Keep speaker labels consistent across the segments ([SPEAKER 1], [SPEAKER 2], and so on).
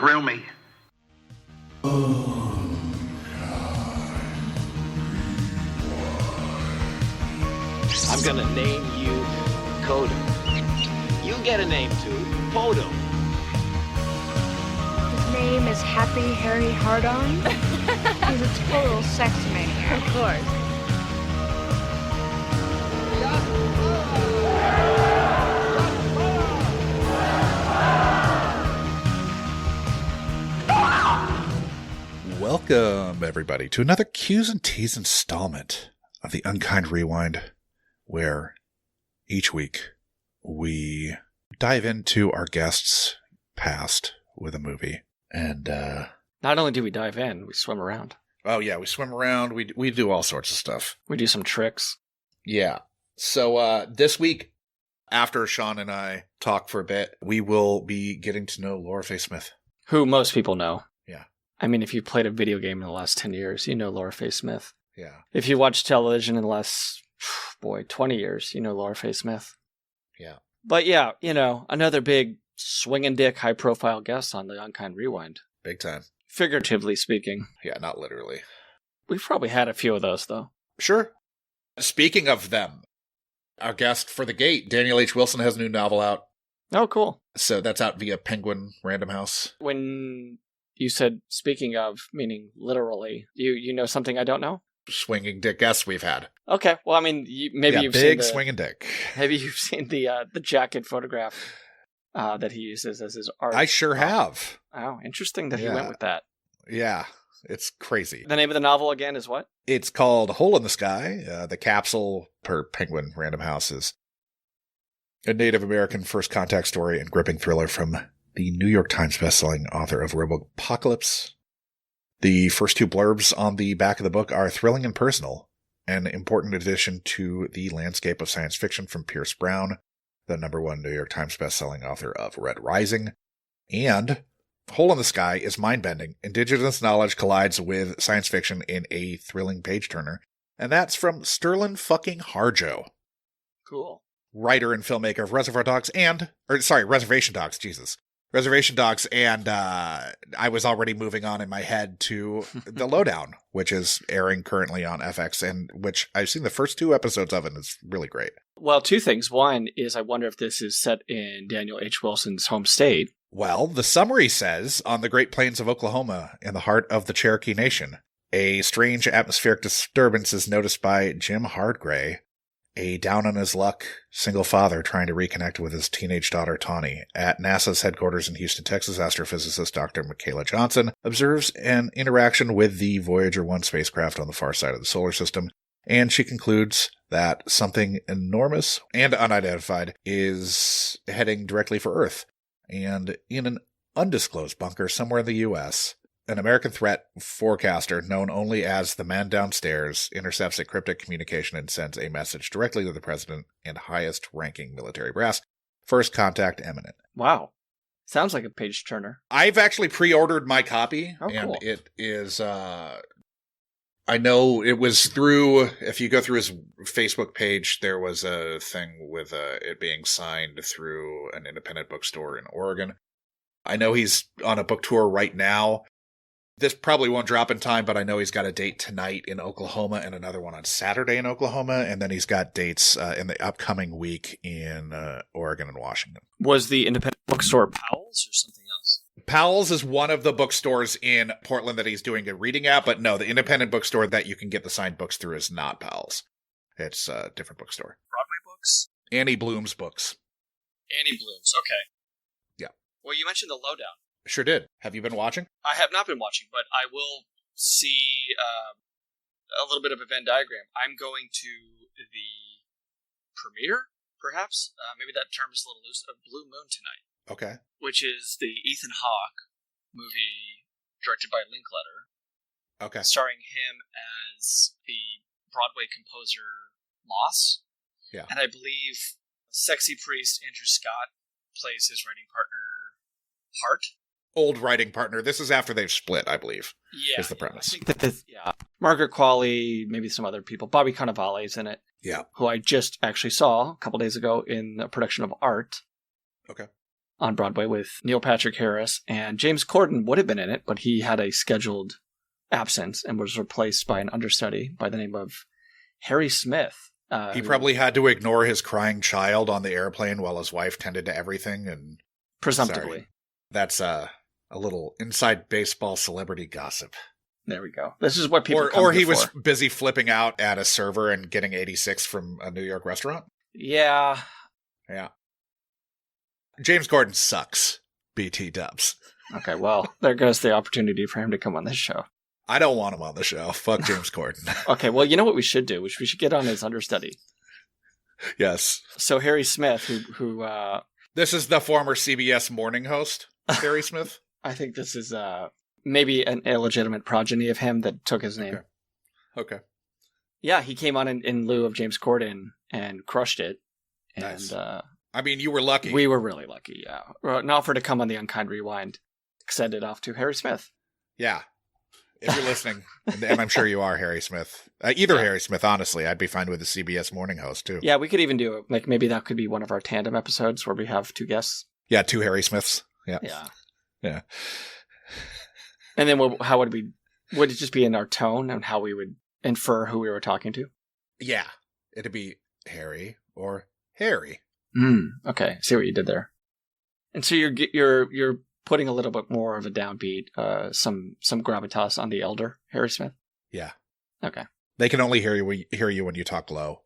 [SPEAKER 1] thrill me.
[SPEAKER 2] I'm gonna name you Kodo. You get a name too, Podo.
[SPEAKER 3] His name is Happy Harry Hardon. He's a total sex maniac.
[SPEAKER 4] Of course.
[SPEAKER 5] Welcome, everybody, to another Q's and Tease installment of the Unkind Rewind, where each week we dive into our guests' past with a movie. And,
[SPEAKER 6] not only do we dive in, we swim around.
[SPEAKER 5] oh yeah, we swim around, we do all sorts of stuff.
[SPEAKER 6] We do some tricks.
[SPEAKER 5] Yeah. So, this week, after Sean and I talk for a bit, we will be getting to know Laura Faye Smith.
[SPEAKER 6] Who most people know.
[SPEAKER 5] Yeah.
[SPEAKER 6] I mean, if you played a video game in the last 10 years, you know Laura Faye Smith.
[SPEAKER 5] Yeah.
[SPEAKER 6] If you watched television in the last, 20 years, you know Laura Faye Smith.
[SPEAKER 5] Yeah.
[SPEAKER 6] But yeah, another big swinging dick high-profile guest on the Unkind Rewind.
[SPEAKER 5] Big time.
[SPEAKER 6] Figuratively speaking.
[SPEAKER 5] Yeah, not literally.
[SPEAKER 6] We've probably had a few of those, though.
[SPEAKER 5] Sure. Speaking of them, our guest for The Gate, Daniel H. Wilson, has a new novel out.
[SPEAKER 6] Oh, cool.
[SPEAKER 5] So that's out via Penguin Random House.
[SPEAKER 6] When you said speaking of, meaning literally, you know something I don't know?
[SPEAKER 5] Swinging dick guests we've had.
[SPEAKER 6] Okay, well, I mean, maybe you've seen
[SPEAKER 5] big swinging dick.
[SPEAKER 6] Maybe you've seen the jacket photograph that he uses as his art.
[SPEAKER 5] I sure have.
[SPEAKER 6] Oh, interesting that he went with that.
[SPEAKER 5] Yeah, it's crazy.
[SPEAKER 6] The name of the novel again is what?
[SPEAKER 5] It's called Hole in the Sky. The capsule, per Penguin Random House, is a Native American first contact story and gripping thriller from the New York Times bestselling author of Robopocalypse. The first two blurbs on the back of the book are thrilling and personal, an important addition to the landscape of science fiction from Pierce Brown, the #1 New York Times bestselling author of Red Rising. And Hole in the Sky is mind-bending. Indigenous knowledge collides with science fiction in a thrilling page-turner. And that's from Sterling fucking Harjo.
[SPEAKER 6] Cool.
[SPEAKER 5] Writer and filmmaker of Reservation Dogs, Jesus. Reservation Dogs, and I was already moving on in my head to The Lowdown, which is airing currently on FX, and which I've seen the first 2 episodes of, and it's really great.
[SPEAKER 6] Well, 2 things. One is I wonder if this is set in Daniel H. Wilson's home state.
[SPEAKER 5] Well, the summary says, on the Great Plains of Oklahoma, in the heart of the Cherokee Nation, a strange atmospheric disturbance is noticed by Jim Hardgray, a down-on-his-luck single father trying to reconnect with his teenage daughter, Tawny. At NASA's headquarters in Houston, Texas, astrophysicist Dr. Michaela Johnson observes an interaction with the Voyager 1 spacecraft on the far side of the solar system, and she concludes that something enormous and unidentified is heading directly for Earth. And in an undisclosed bunker somewhere in the U.S., an American threat forecaster known only as the Man Downstairs intercepts a cryptic communication and sends a message directly to the president and highest-ranking military brass. First contact imminent.
[SPEAKER 6] Wow. Sounds like a page-turner.
[SPEAKER 5] I've actually pre-ordered my copy,
[SPEAKER 6] and cool.
[SPEAKER 5] It is... I know it was through... If you go through his Facebook page, there was a thing with it being signed through an independent bookstore in Oregon. I know he's on a book tour right now. This probably won't drop in time, but I know he's got a date tonight in Oklahoma and another one on Saturday in Oklahoma, and then he's got dates in the upcoming week in Oregon and Washington.
[SPEAKER 6] Was the independent bookstore Powell's or something else?
[SPEAKER 5] Powell's is one of the bookstores in Portland that he's doing a reading at, but no, the independent bookstore that you can get the signed books through is not Powell's. It's a different bookstore.
[SPEAKER 6] Broadway Books?
[SPEAKER 5] Annie Bloom's Books.
[SPEAKER 6] Annie Bloom's, okay.
[SPEAKER 5] Yeah.
[SPEAKER 6] Well, you mentioned The Lowdown.
[SPEAKER 5] Sure did. Have you been watching?
[SPEAKER 6] I have not been watching, but I will see a little bit of a Venn diagram. I'm going to the premiere, perhaps? Maybe that term is a little loose, of Blue Moon tonight.
[SPEAKER 5] Okay.
[SPEAKER 6] Which is the Ethan Hawke movie directed by Linkletter.
[SPEAKER 5] Okay.
[SPEAKER 6] Starring him as the Broadway composer Moss.
[SPEAKER 5] Yeah.
[SPEAKER 6] And I believe sexy priest Andrew Scott plays his writing partner Hart.
[SPEAKER 5] Old writing partner. This is after they've split, I believe.
[SPEAKER 6] Yeah.
[SPEAKER 5] Is the premise.
[SPEAKER 6] I think that this, Margaret Qualley, maybe some other people. Bobby Cannavale's in it.
[SPEAKER 5] Yeah.
[SPEAKER 6] Who I just actually saw a couple days ago in a production of Art.
[SPEAKER 5] Okay.
[SPEAKER 6] on Broadway with Neil Patrick Harris, and James Corden would have been in it, but he had a scheduled absence and was replaced by an understudy by the name of Harry Smith.
[SPEAKER 5] He probably had to ignore his crying child on the airplane while his wife tended to everything, and
[SPEAKER 6] presumptively.
[SPEAKER 5] Sorry. That's a little inside baseball celebrity gossip.
[SPEAKER 6] There we go. This is what people
[SPEAKER 5] or he was busy flipping out at a server and getting 86 from a New York restaurant.
[SPEAKER 6] Yeah.
[SPEAKER 5] James Corden sucks. BT dubs.
[SPEAKER 6] Okay, well, there goes the opportunity for him to come on this show.
[SPEAKER 5] I don't want him on the show. Fuck James Corden.
[SPEAKER 6] Okay, well, you know what we should do? We should get on his understudy.
[SPEAKER 5] Yes.
[SPEAKER 6] So Harry Smith, who
[SPEAKER 5] this is the former CBS morning host, Harry Smith.
[SPEAKER 6] I think this is maybe an illegitimate progeny of him that took his name.
[SPEAKER 5] Okay.
[SPEAKER 6] Yeah, he came on in lieu of James Corden and crushed it. And
[SPEAKER 5] Nice. I mean, you were lucky.
[SPEAKER 6] We were really lucky, yeah. An offer to come on the Unkind Rewind extended off to Harry Smith.
[SPEAKER 5] Yeah. If you're listening, and I'm sure you are, Harry Smith. Either Harry Smith, honestly. I'd be fine with the CBS morning host, too.
[SPEAKER 6] Yeah, we could even do it. Like, maybe that could be one of our tandem episodes where we have two guests.
[SPEAKER 5] Yeah, two Harry Smiths. Yeah.
[SPEAKER 6] Yeah. And then how would it just be in our tone and how we would infer who we were talking to?
[SPEAKER 5] Yeah. It'd be Harry or Harry.
[SPEAKER 6] Okay. See what you did there. And so you're putting a little bit more of a downbeat, some gravitas on the elder Harry Smith.
[SPEAKER 5] Yeah.
[SPEAKER 6] Okay.
[SPEAKER 5] They can only hear you when you talk low.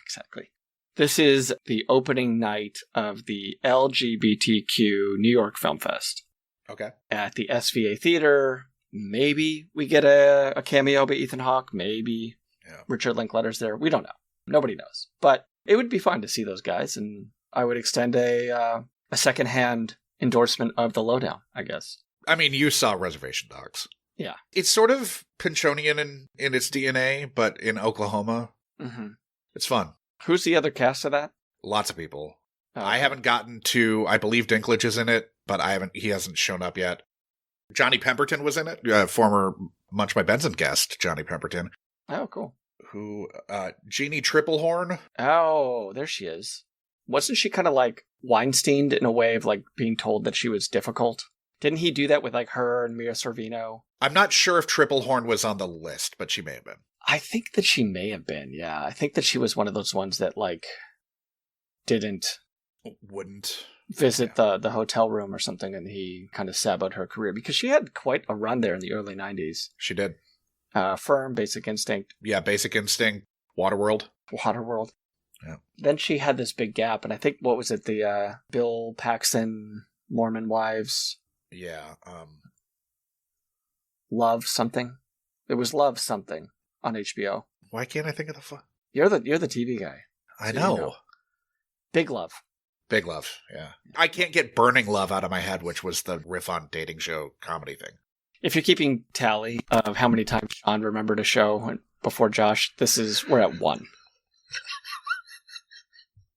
[SPEAKER 6] Exactly. This is the opening night of the LGBTQ New York Film Fest.
[SPEAKER 5] Okay.
[SPEAKER 6] At the SVA Theater. Maybe we get a cameo by Ethan Hawke. Maybe Richard Linklater's there. We don't know. Nobody knows. But it would be fun to see those guys, and I would extend a secondhand endorsement of the lowdown, I guess.
[SPEAKER 5] I mean, you saw Reservation Dogs.
[SPEAKER 6] Yeah.
[SPEAKER 5] It's sort of Pinchonian in its DNA, but in Oklahoma.
[SPEAKER 6] Mm-hmm.
[SPEAKER 5] It's fun.
[SPEAKER 6] Who's the other cast of that?
[SPEAKER 5] Lots of people.
[SPEAKER 6] Oh,
[SPEAKER 5] I haven't gotten to, I believe Dinklage is in it, but he hasn't shown up yet. Johnny Pemberton was in it, former Munch My Benson guest, Johnny Pemberton.
[SPEAKER 6] Oh, cool.
[SPEAKER 5] Jeannie Triplehorn.
[SPEAKER 6] Oh, there she is. Wasn't she kind of like Weinsteined in a way of like being told that she was difficult? Didn't he do that with like her and Mia Sorvino?
[SPEAKER 5] I'm not sure if Triplehorn was on the list, but she may have been.
[SPEAKER 6] I think that she may have been, yeah. I think that she was one of those ones that like
[SPEAKER 5] wouldn't
[SPEAKER 6] visit the hotel room or something, and he kind of saboed her career because she had quite a run there in the early 90s.
[SPEAKER 5] She did.
[SPEAKER 6] Firm, Basic Instinct.
[SPEAKER 5] Yeah, Basic Instinct, Waterworld.
[SPEAKER 6] Yeah. Then she had this big gap, and I think, what was it, the Bill Paxton, Mormon Wives?
[SPEAKER 5] Yeah.
[SPEAKER 6] Love something? It was Love something on HBO.
[SPEAKER 5] Why can't I think of the
[SPEAKER 6] You're the TV guy.
[SPEAKER 5] I know.
[SPEAKER 6] You know. Big Love.
[SPEAKER 5] Big Love, yeah. I can't get Burning Love out of my head, which was the riff on dating show comedy thing.
[SPEAKER 6] If you're keeping tally of how many times Sean remembered a show before Josh, we're at 1.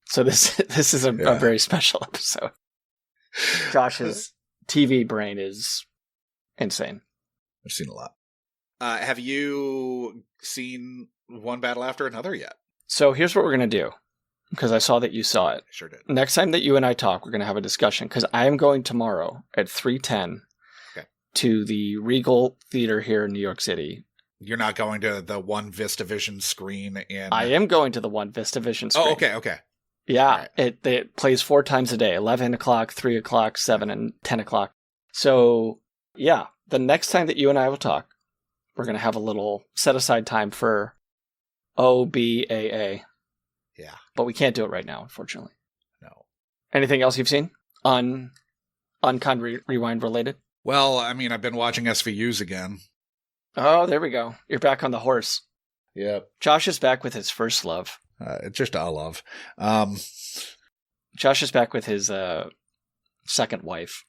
[SPEAKER 6] So this is a very special episode. Josh's TV brain is insane.
[SPEAKER 5] I've seen a lot. Have you seen One Battle After Another yet?
[SPEAKER 6] So here's what we're going to do, because I saw that you saw it.
[SPEAKER 5] I sure did.
[SPEAKER 6] Next time that you and I talk, we're going to have a discussion, because I am going tomorrow at 3:10 to the Regal Theater here in New York City.
[SPEAKER 5] You're not going to the One VistaVision screen in...
[SPEAKER 6] I am going to the One VistaVision screen.
[SPEAKER 5] Oh, okay.
[SPEAKER 6] Yeah, right. It plays 4 times a day, 11 o'clock, 3 o'clock, 7, and 10 o'clock. So, yeah, the next time that you and I will talk, we're going to have a little set-aside time for OBAA.
[SPEAKER 5] Yeah.
[SPEAKER 6] But we can't do it right now, unfortunately.
[SPEAKER 5] No.
[SPEAKER 6] Anything else you've seen? Unkind Rewind related?
[SPEAKER 5] Well, I mean, I've been watching SVUs again.
[SPEAKER 6] Oh, there we go. You're back on the horse.
[SPEAKER 5] Yep.
[SPEAKER 6] Josh is back with his first love.
[SPEAKER 5] Just a love.
[SPEAKER 6] Josh is back with his second wife.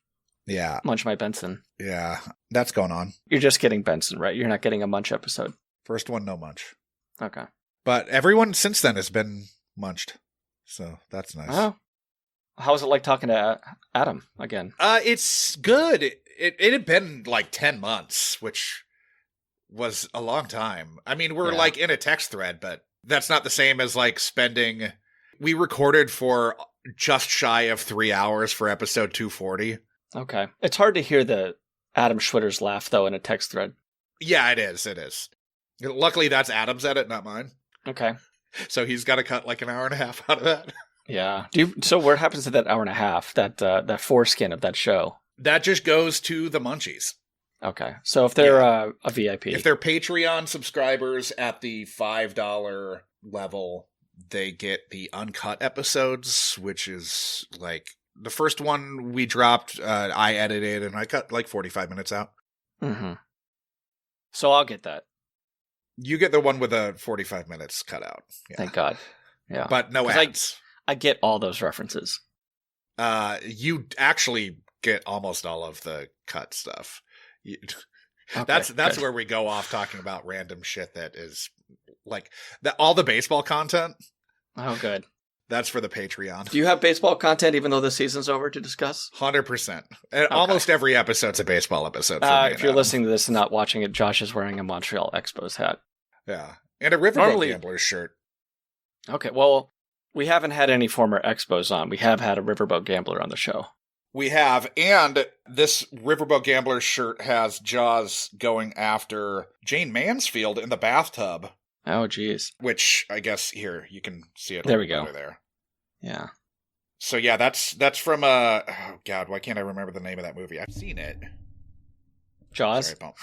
[SPEAKER 5] Yeah.
[SPEAKER 6] Munch My Benson.
[SPEAKER 5] Yeah, that's going on.
[SPEAKER 6] You're just getting Benson, right? You're not getting a Munch episode.
[SPEAKER 5] First one, no Munch.
[SPEAKER 6] Okay.
[SPEAKER 5] But everyone since then has been munched. So that's nice.
[SPEAKER 6] Oh. How's it like talking to Adam again?
[SPEAKER 5] It's good. It had been like 10 months, which was a long time. I mean, we're like in a text thread, but that's not the same as like spending... We recorded for just shy of 3 hours for episode 240.
[SPEAKER 6] Okay. It's hard to hear the Adam Schwitter's laugh, though, in a text thread.
[SPEAKER 5] Yeah, it is. It is. Luckily, that's Adam's edit, not mine.
[SPEAKER 6] Okay.
[SPEAKER 5] So he's got to cut like an hour and a half out of that.
[SPEAKER 6] Yeah. So what happens to that hour and a half, that foreskin of that show?
[SPEAKER 5] That just goes to the munchies.
[SPEAKER 6] Okay. So if they're a VIP.
[SPEAKER 5] If they're Patreon subscribers at the $5 level, they get the uncut episodes, which is like the first one we dropped, I edited and I cut like 45 minutes out.
[SPEAKER 6] Mm-hmm. So I'll get that.
[SPEAKER 5] You get the one with the 45 minutes cut out. Yeah.
[SPEAKER 6] Thank God. Yeah.
[SPEAKER 5] But no ads.
[SPEAKER 6] I get all those references.
[SPEAKER 5] You actually get almost all of the cut stuff.
[SPEAKER 6] Okay,
[SPEAKER 5] that's where we go off talking about random shit that is like all the baseball content.
[SPEAKER 6] Oh, good.
[SPEAKER 5] That's for the Patreon.
[SPEAKER 6] Do you have baseball content even though the season's over to discuss?
[SPEAKER 5] 100%. Almost every episode's a baseball episode for me.
[SPEAKER 6] If you're listening to this and not watching it, Josh is wearing a Montreal Expos hat.
[SPEAKER 5] Yeah. And a Riverboat Gamblers shirt.
[SPEAKER 6] Okay, well, we haven't had any former Expos on. We have had a Riverboat Gambler on the show.
[SPEAKER 5] We have, and this Riverboat Gamblers shirt has Jaws going after Jane Mansfield in the bathtub.
[SPEAKER 6] Oh, geez.
[SPEAKER 5] Which, I guess, here, you can see it.
[SPEAKER 6] There we go.
[SPEAKER 5] There.
[SPEAKER 6] Yeah.
[SPEAKER 5] So, yeah, that's from, oh, God, why can't I remember the name of that movie? I've seen it.
[SPEAKER 6] Jaws?
[SPEAKER 5] Sorry,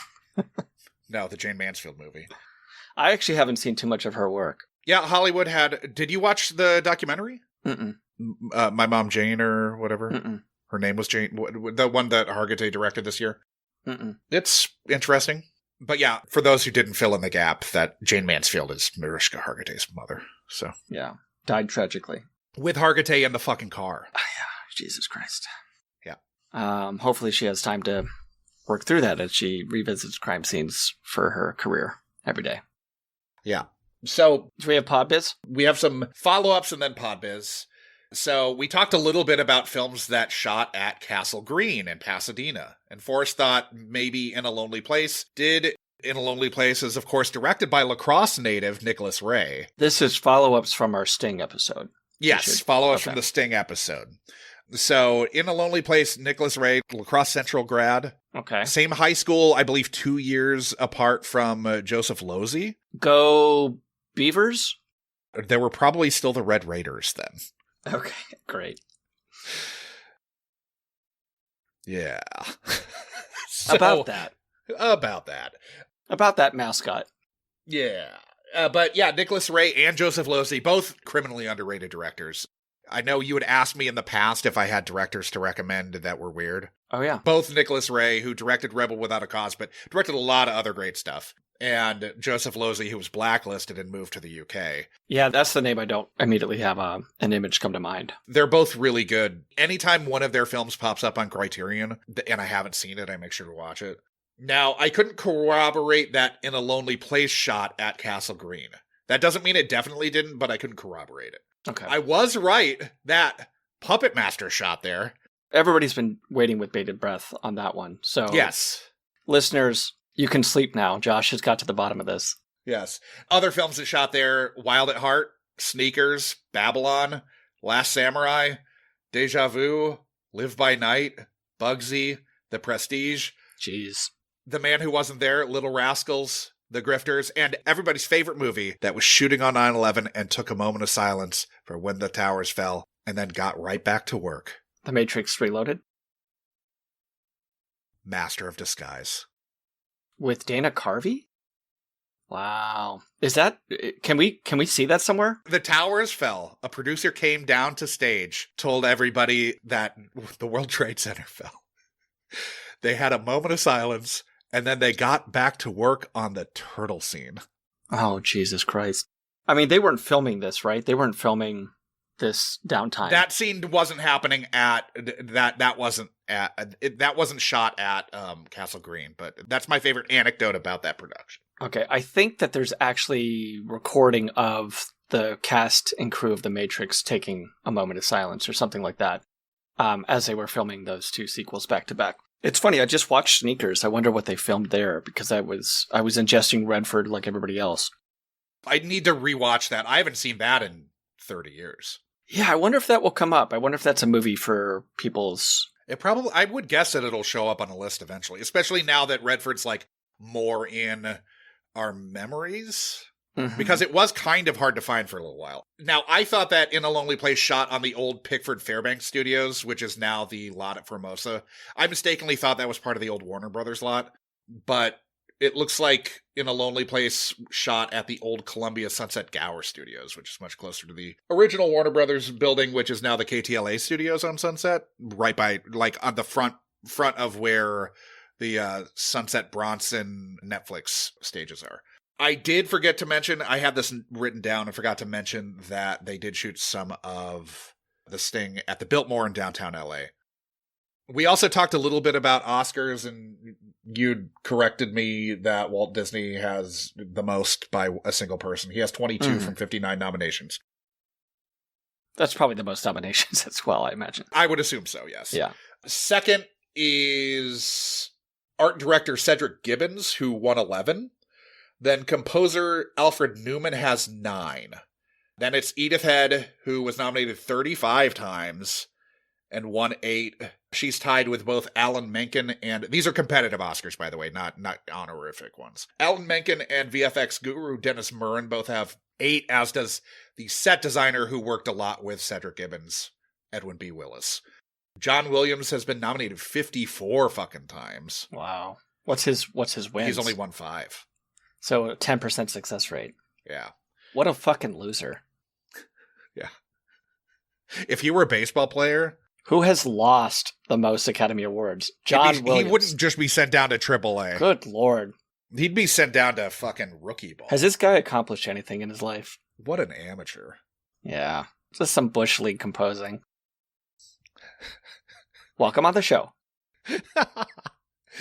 [SPEAKER 5] no, the Jane Mansfield movie.
[SPEAKER 6] I actually haven't seen too much of her work.
[SPEAKER 5] Yeah, Hollywood had... Did you watch the documentary?
[SPEAKER 6] Mm-mm.
[SPEAKER 5] My Mom Jane or whatever?
[SPEAKER 6] Mm-mm.
[SPEAKER 5] Her name was Jane. The one that Hargitay directed this year?
[SPEAKER 6] Mm-mm.
[SPEAKER 5] It's interesting. But yeah, for those who didn't fill in the gap, that Jane Mansfield is Mariska Hargitay's mother. So
[SPEAKER 6] yeah, died tragically.
[SPEAKER 5] With Hargitay in the fucking car.
[SPEAKER 6] Oh, yeah, Jesus Christ.
[SPEAKER 5] Yeah.
[SPEAKER 6] Hopefully she has time to work through that as she revisits crime scenes for her career every day.
[SPEAKER 5] Yeah. So
[SPEAKER 6] do we have pod biz?
[SPEAKER 5] We have some follow-ups and then pod biz. So we talked a little bit about films that shot at Castle Green in Pasadena. And Forrest thought maybe In a Lonely Place. In a Lonely Place is, of course, directed by La Crosse native Nicholas Ray.
[SPEAKER 6] This is follow-ups from our Sting episode.
[SPEAKER 5] Yes, follow-ups from the Sting episode. So In a Lonely Place, Nicholas Ray, La Crosse Central grad.
[SPEAKER 6] Okay.
[SPEAKER 5] Same high school, I believe 2 years apart from Joseph Losey.
[SPEAKER 6] Go Beavers?
[SPEAKER 5] There were probably still the Red Raiders then.
[SPEAKER 6] Okay, great.
[SPEAKER 5] Yeah.
[SPEAKER 6] About that.
[SPEAKER 5] About that mascot. Yeah. But yeah, Nicholas Ray and Joseph Losey, both criminally underrated directors. I know you had asked me in the past if I had directors to recommend that were weird.
[SPEAKER 6] Oh, yeah.
[SPEAKER 5] Both Nicholas Ray, who directed Rebel Without a Cause, but directed a lot of other great stuff. And Joseph Losey, who was blacklisted and moved to the UK.
[SPEAKER 6] Yeah, that's the name I don't immediately have an image come to mind.
[SPEAKER 5] They're both really good. Anytime one of their films pops up on Criterion, and I haven't seen it, I make sure to watch it. Now, I couldn't corroborate that In a Lonely Place shot at Castle Green. That doesn't mean it definitely didn't, but I couldn't corroborate it.
[SPEAKER 6] Okay.
[SPEAKER 5] I was right that Puppet Master shot there.
[SPEAKER 6] Everybody's been waiting with bated breath on that one. So,
[SPEAKER 5] yes.
[SPEAKER 6] Listeners, you can sleep now. Josh has got to the bottom of this.
[SPEAKER 5] Yes. Other films that shot there, Wild at Heart, Sneakers, Babylon, Last Samurai, Deja Vu, Live by Night, Bugsy, The Prestige.
[SPEAKER 6] Jeez.
[SPEAKER 5] The Man Who Wasn't There, Little Rascals, The Grifters, and everybody's favorite movie that was shooting on 9/11 and took a moment of silence for when the towers fell and then got right back to work.
[SPEAKER 6] The Matrix Reloaded?
[SPEAKER 5] Master of Disguise.
[SPEAKER 6] With Dana Carvey? Wow. Is that... Can we see that somewhere?
[SPEAKER 5] The towers fell. A producer came down to stage, told everybody that the World Trade Center fell. They had a moment of silence, and then they got back to work on the turtle scene.
[SPEAKER 6] Oh, Jesus Christ. I mean, they weren't filming this, right? They weren't filming this downtime.
[SPEAKER 5] That scene wasn't happening at... That wasn't shot at Castle Green, but that's my favorite anecdote about that production.
[SPEAKER 6] Okay, I think that there's actually recording of the cast and crew of The Matrix taking a moment of silence or something like that as they were filming those two sequels back to back. It's funny, I just watched Sneakers. I wonder what they filmed there because I was ingesting Redford like everybody else.
[SPEAKER 5] I need to rewatch that. I haven't seen that in 30 years.
[SPEAKER 6] Yeah, I wonder if that will come up. I wonder if that's a movie for people's...
[SPEAKER 5] I would guess that it'll show up on a list eventually, especially now that Redford's like more in our memories.
[SPEAKER 6] Mhm.
[SPEAKER 5] Because it was kind of hard to find for a little while. Now, I thought that In a Lonely Place shot on the old Pickford Fairbanks studios, which is now the lot at Formosa. I mistakenly thought that was part of the old Warner Brothers lot, but it looks like In a Lonely Place shot at the old Columbia Sunset Gower studios, which is much closer to the original Warner Brothers building, which is now the KTLA studios on Sunset, right by, like, on the front of where the Sunset Bronson Netflix stages are. I did forget to mention, I had this written down and forgot to mention that they did shoot some of the Sting at the Biltmore in downtown LA. We also talked a little bit about Oscars, and you corrected me that Walt Disney has the most by a single person. He has 22 from 59 nominations.
[SPEAKER 6] That's probably the most nominations as well, I imagine.
[SPEAKER 5] I would assume so, yes.
[SPEAKER 6] Yeah.
[SPEAKER 5] Second is art director Cedric Gibbons, who won 11. Then composer Alfred Newman has 9. Then it's Edith Head, who was nominated 35 times and won 8. She's tied with both Alan Menken and... These are competitive Oscars, by the way, not honorific ones. Alan Menken and VFX guru Dennis Murren both have 8, as does the set designer who worked a lot with Cedric Gibbons, Edwin B. Willis. John Williams has been nominated 54 fucking times.
[SPEAKER 6] Wow. What's his wins?
[SPEAKER 5] He's only won 5.
[SPEAKER 6] So a 10% success rate.
[SPEAKER 5] Yeah.
[SPEAKER 6] What a fucking loser.
[SPEAKER 5] Yeah. If he were a baseball player...
[SPEAKER 6] Who has lost the most Academy Awards? John Williams.
[SPEAKER 5] He wouldn't just be sent down to AAA.
[SPEAKER 6] Good Lord.
[SPEAKER 5] He'd be sent down to fucking rookie ball.
[SPEAKER 6] Has this guy accomplished anything in his life?
[SPEAKER 5] What an amateur.
[SPEAKER 6] Yeah. Just some Bush League composing. Welcome on the show.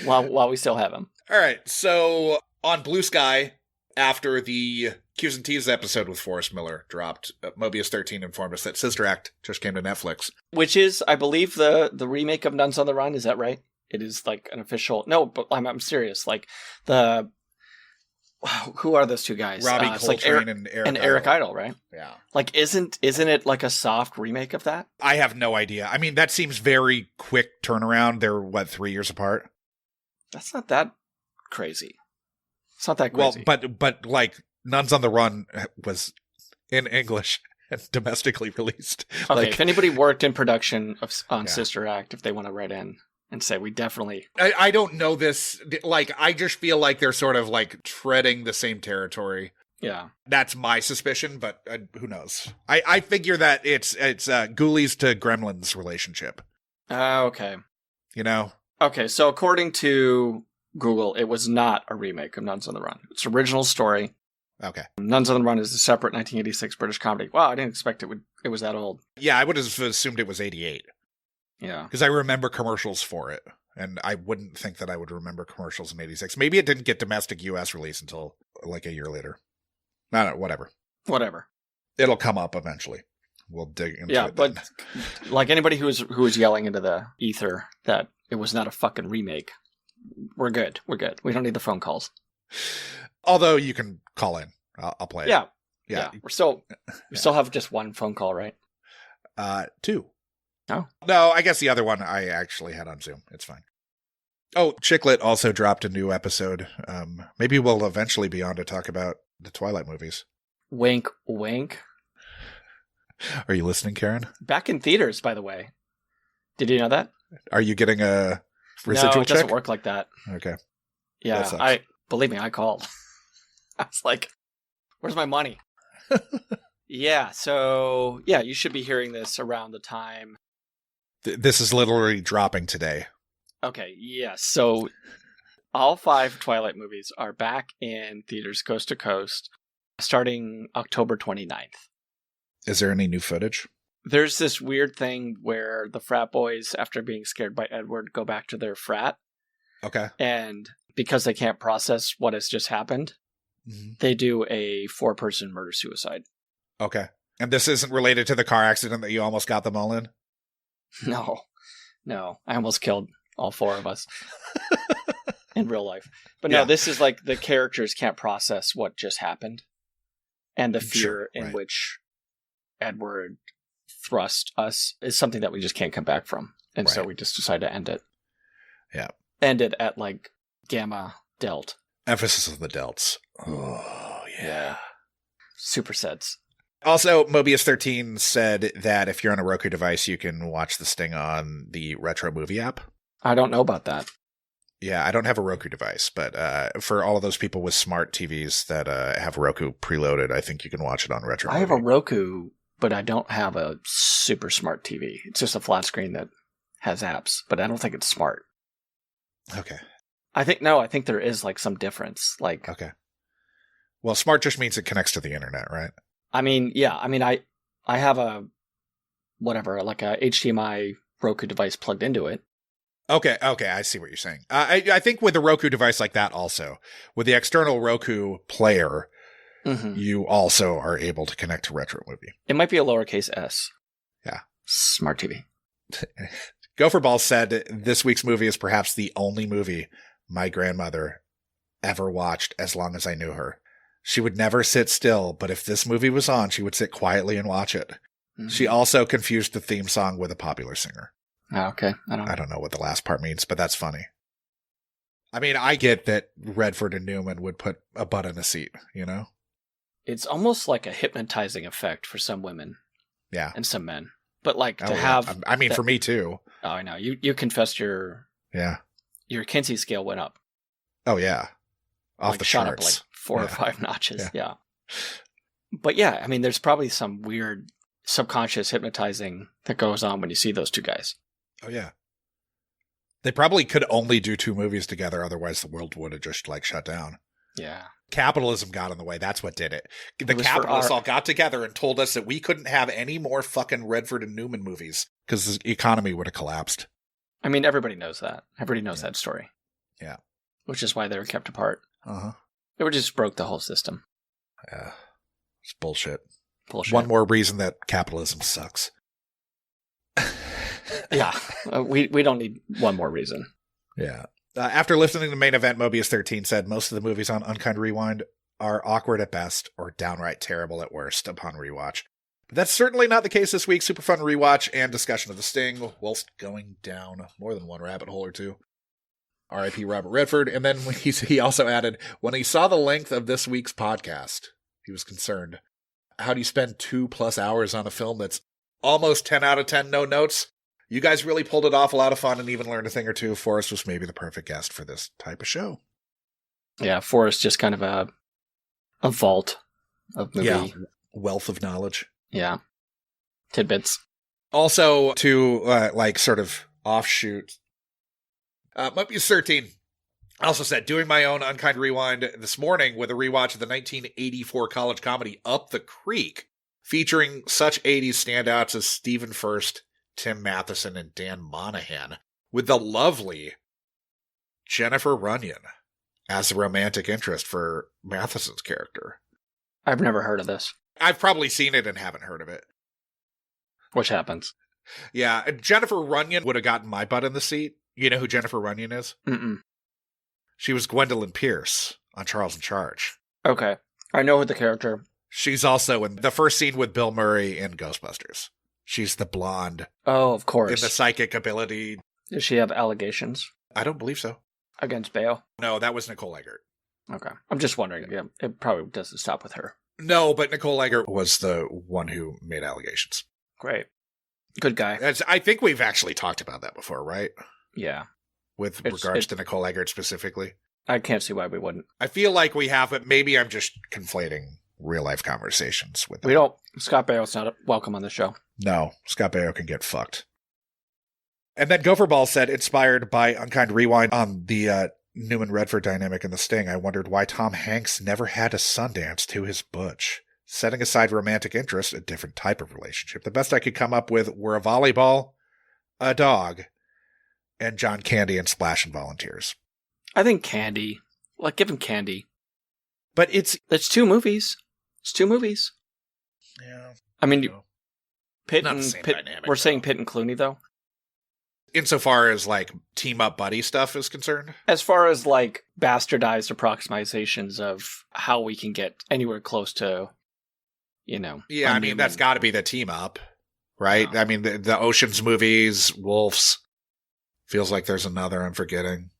[SPEAKER 6] while we still have him.
[SPEAKER 5] All right, so on Blue Sky, after the Q's and T's episode with Forrest Miller dropped, Mobius 13 informed us that Sister Act just came to Netflix.
[SPEAKER 6] Which is, I believe, the remake of Nuns on the Run. Is that right? It is like an official... No, but I'm serious. Like, who are those two guys?
[SPEAKER 5] Robbie Coltrane and
[SPEAKER 6] Eric Idle, right?
[SPEAKER 5] Yeah.
[SPEAKER 6] Like, isn't it like a soft remake of that?
[SPEAKER 5] I have no idea. I mean, that seems very quick turnaround. They're, 3 years apart?
[SPEAKER 6] That's not that crazy. It's not that crazy.
[SPEAKER 5] Well, but like, Nuns on the Run was in English and domestically released.
[SPEAKER 6] Okay,
[SPEAKER 5] like,
[SPEAKER 6] if anybody worked in production on Sister Act, if they want to write in and say, we definitely...
[SPEAKER 5] I don't know this. Like, I just feel like they're sort of like treading the same territory.
[SPEAKER 6] Yeah.
[SPEAKER 5] That's my suspicion, but who knows? I figure that it's Ghoulies to Gremlins relationship.
[SPEAKER 6] Okay.
[SPEAKER 5] You know?
[SPEAKER 6] Okay, so according to Google, it was not a remake of Nuns on the Run. It's an original story.
[SPEAKER 5] Okay.
[SPEAKER 6] Nuns on the Run is a separate 1986 British comedy. Wow, I didn't expect it was that old.
[SPEAKER 5] Yeah, I would have assumed it was 88.
[SPEAKER 6] Yeah.
[SPEAKER 5] Because I remember commercials for it, and I wouldn't think that I would remember commercials in 86. Maybe it didn't get domestic U.S. release until like a year later. I don't know, whatever. It'll come up eventually. We'll dig into it.
[SPEAKER 6] Yeah, but like anybody who was yelling into the ether that it was not a fucking remake, we're good. We don't need the phone calls.
[SPEAKER 5] Although you can call in. I'll play it.
[SPEAKER 6] Yeah. We still have just one phone call, right?
[SPEAKER 5] 2.
[SPEAKER 6] Oh.
[SPEAKER 5] No, I guess the other one I actually had on Zoom. It's fine. Oh, Chicklet also dropped a new episode. Maybe we'll eventually be on to talk about the Twilight movies.
[SPEAKER 6] Wink, wink.
[SPEAKER 5] Are you listening, Karen?
[SPEAKER 6] Back in theaters, by the way. Did you know that?
[SPEAKER 5] Are you getting a residual check?
[SPEAKER 6] No, it doesn't work like that.
[SPEAKER 5] Okay.
[SPEAKER 6] Yeah, believe me, I called. I was like, where's my money? Yeah, so, you should be hearing this around the time.
[SPEAKER 5] This is literally dropping today.
[SPEAKER 6] Okay, yes. So all 5 Twilight movies are back in theaters coast to coast starting October 29th.
[SPEAKER 5] Is there any new footage?
[SPEAKER 6] There's this weird thing where the frat boys, after being scared by Edward, go back to their frat.
[SPEAKER 5] Okay.
[SPEAKER 6] And because they can't process what has just happened, they do a 4-person murder-suicide.
[SPEAKER 5] Okay. And this isn't related to the car accident that you almost got them all in?
[SPEAKER 6] No. I almost killed all 4 of us in real life. But no, this is like the characters can't process what just happened and the fear in which Edward thrust us is something that we just can't come back from. And so
[SPEAKER 5] Right.
[SPEAKER 6] we just decided to end it.
[SPEAKER 5] Yeah.
[SPEAKER 6] End it at like gamma delt.
[SPEAKER 5] Emphasis on the delts. Oh, yeah.
[SPEAKER 6] Supersets.
[SPEAKER 5] Also, Mobius 13 said that if you're on a Roku device, you can watch The Sting on the Retro Movie app.
[SPEAKER 6] I don't know about that.
[SPEAKER 5] Yeah, I don't have a Roku device, but for all of those people with smart TVs that have Roku preloaded, I think you can watch it on Retro
[SPEAKER 6] I
[SPEAKER 5] Movie.
[SPEAKER 6] have a Roku, but I don't have a super smart TV. It's just a flat screen that has apps, but I don't think it's smart.
[SPEAKER 5] Okay.
[SPEAKER 6] I think there is like some difference. Like,
[SPEAKER 5] Okay. Well, smart just means it connects to the internet, right?
[SPEAKER 6] I mean, yeah. I mean, I have a like a HDMI Roku device plugged into it.
[SPEAKER 5] Okay, I see what you're saying. I think with a Roku device like that also, with the external Roku player, you also are able to connect to Retro Movie.
[SPEAKER 6] It might be a lowercase s.
[SPEAKER 5] Yeah.
[SPEAKER 6] Smart TV.
[SPEAKER 5] Gopher Ball said this week's movie is perhaps the only movie my grandmother ever watched as long as I knew her. She would never sit still, but if this movie was on, she would sit quietly and watch it. Mm-hmm. She also confused the theme song with a popular singer.
[SPEAKER 6] Oh, okay. I
[SPEAKER 5] don't know what the last part means, but that's funny. I mean, I get that Redford and Newman would put a butt in a seat, you know?
[SPEAKER 6] It's almost like a hypnotizing effect for some women.
[SPEAKER 5] Yeah.
[SPEAKER 6] And some men. But like to have...
[SPEAKER 5] I mean, for me too.
[SPEAKER 6] Oh, I know. You confessed your Kinsey scale went up.
[SPEAKER 5] Oh, yeah. Off
[SPEAKER 6] like
[SPEAKER 5] the
[SPEAKER 6] shot
[SPEAKER 5] charts.
[SPEAKER 6] Up like 4 or 5 notches. Yeah. But yeah, I mean, there's probably some weird subconscious hypnotizing that goes on when you see those two guys.
[SPEAKER 5] Oh, yeah. They probably could only do 2 movies together, otherwise the world would have just, like, shut down.
[SPEAKER 6] Yeah.
[SPEAKER 5] Capitalism got in the way. That's what did it. The capitalists all got together and told us that we couldn't have any more fucking Redford and Newman movies because the economy would have collapsed.
[SPEAKER 6] I mean, everybody knows that. Everybody knows that story.
[SPEAKER 5] Yeah.
[SPEAKER 6] Which is why they were kept apart.
[SPEAKER 5] Uh-huh.
[SPEAKER 6] It just broke the whole system.
[SPEAKER 5] Yeah. It's bullshit.
[SPEAKER 6] Bullshit.
[SPEAKER 5] One more reason that capitalism sucks.
[SPEAKER 6] Yeah. We don't need one more reason.
[SPEAKER 5] Yeah. After listening to the main event, Mobius 13 said most of the movies on Unkind Rewind are awkward at best or downright terrible at worst upon rewatch. But that's certainly not the case this week. Super fun rewatch and discussion of The Sting whilst going down more than one rabbit hole or two. R.I.P. Robert Redford. And then he also added, when he saw the length of this week's podcast, he was concerned. How do you spend 2+ hours on a film that's almost 10 out of 10 no notes? You guys really pulled it off. A lot of fun and even learned a thing or two. Forrest was maybe the perfect guest for this type of show.
[SPEAKER 6] Yeah, Forrest just kind of a vault of movie.
[SPEAKER 5] Yeah, wealth of knowledge.
[SPEAKER 6] Yeah. Tidbits.
[SPEAKER 5] Also, to sort of offshoot, Mobius 13 also said, doing my own Unkind Rewind this morning with a rewatch of the 1984 college comedy Up the Creek, featuring such 80s standouts as Stephen Furst, Tim Matheson, and Dan Monahan, with the lovely Jennifer Runyon as the romantic interest for Matheson's character.
[SPEAKER 6] I've never heard of this.
[SPEAKER 5] I've probably seen it and haven't heard of it.
[SPEAKER 6] Which happens.
[SPEAKER 5] Yeah, Jennifer Runyon would have gotten my butt in the seat. You know who Jennifer Runyon is?
[SPEAKER 6] Mm-mm.
[SPEAKER 5] She was Gwendolyn Pierce on Charles in Charge.
[SPEAKER 6] Okay. I know the character.
[SPEAKER 5] She's also in the first scene with Bill Murray in Ghostbusters. She's the blonde.
[SPEAKER 6] Oh, of course.
[SPEAKER 5] In the psychic ability.
[SPEAKER 6] Does she have allegations?
[SPEAKER 5] I don't believe so.
[SPEAKER 6] Against Bale?
[SPEAKER 5] No, that was Nicole Eggert.
[SPEAKER 6] Okay. I'm just wondering. Yeah, it probably doesn't stop with her.
[SPEAKER 5] No, but Nicole Eggert was the one who made allegations.
[SPEAKER 6] Great. Good guy.
[SPEAKER 5] I think we've actually talked about that before, right?
[SPEAKER 6] Yeah.
[SPEAKER 5] With regards to Nicole Eggert specifically.
[SPEAKER 6] I can't see why we wouldn't.
[SPEAKER 5] I feel like we have, but maybe I'm just conflating real life conversations with them.
[SPEAKER 6] We don't. Scott Baio's not welcome on the show.
[SPEAKER 5] No, Scott Baio can get fucked. And then Gopher Ball said, inspired by Unkind Rewind on the Newman Redford dynamic in The Sting, I wondered why Tom Hanks never had a Sundance to his Butch. Setting aside romantic interest, a different type of relationship, the best I could come up with were a volleyball, a dog, and John Candy and Splash and Volunteers.
[SPEAKER 6] I think Candy. Like, give him Candy.
[SPEAKER 5] But it's
[SPEAKER 6] 2 movies. It's 2 movies.
[SPEAKER 5] Yeah.
[SPEAKER 6] I mean,
[SPEAKER 5] no.
[SPEAKER 6] Pitt
[SPEAKER 5] Not
[SPEAKER 6] and
[SPEAKER 5] the same
[SPEAKER 6] Pitt.
[SPEAKER 5] dynamic,
[SPEAKER 6] We're
[SPEAKER 5] though.
[SPEAKER 6] saying Pitt and Clooney, though.
[SPEAKER 5] Insofar as, like, team-up buddy stuff is concerned?
[SPEAKER 6] As far as, like, bastardized approximations of how we can get anywhere close to, you know.
[SPEAKER 5] Yeah, I mean, that's got to be the team-up, right?
[SPEAKER 6] No.
[SPEAKER 5] I mean, the Ocean's movies, Wolves, feels like there's another I'm forgetting.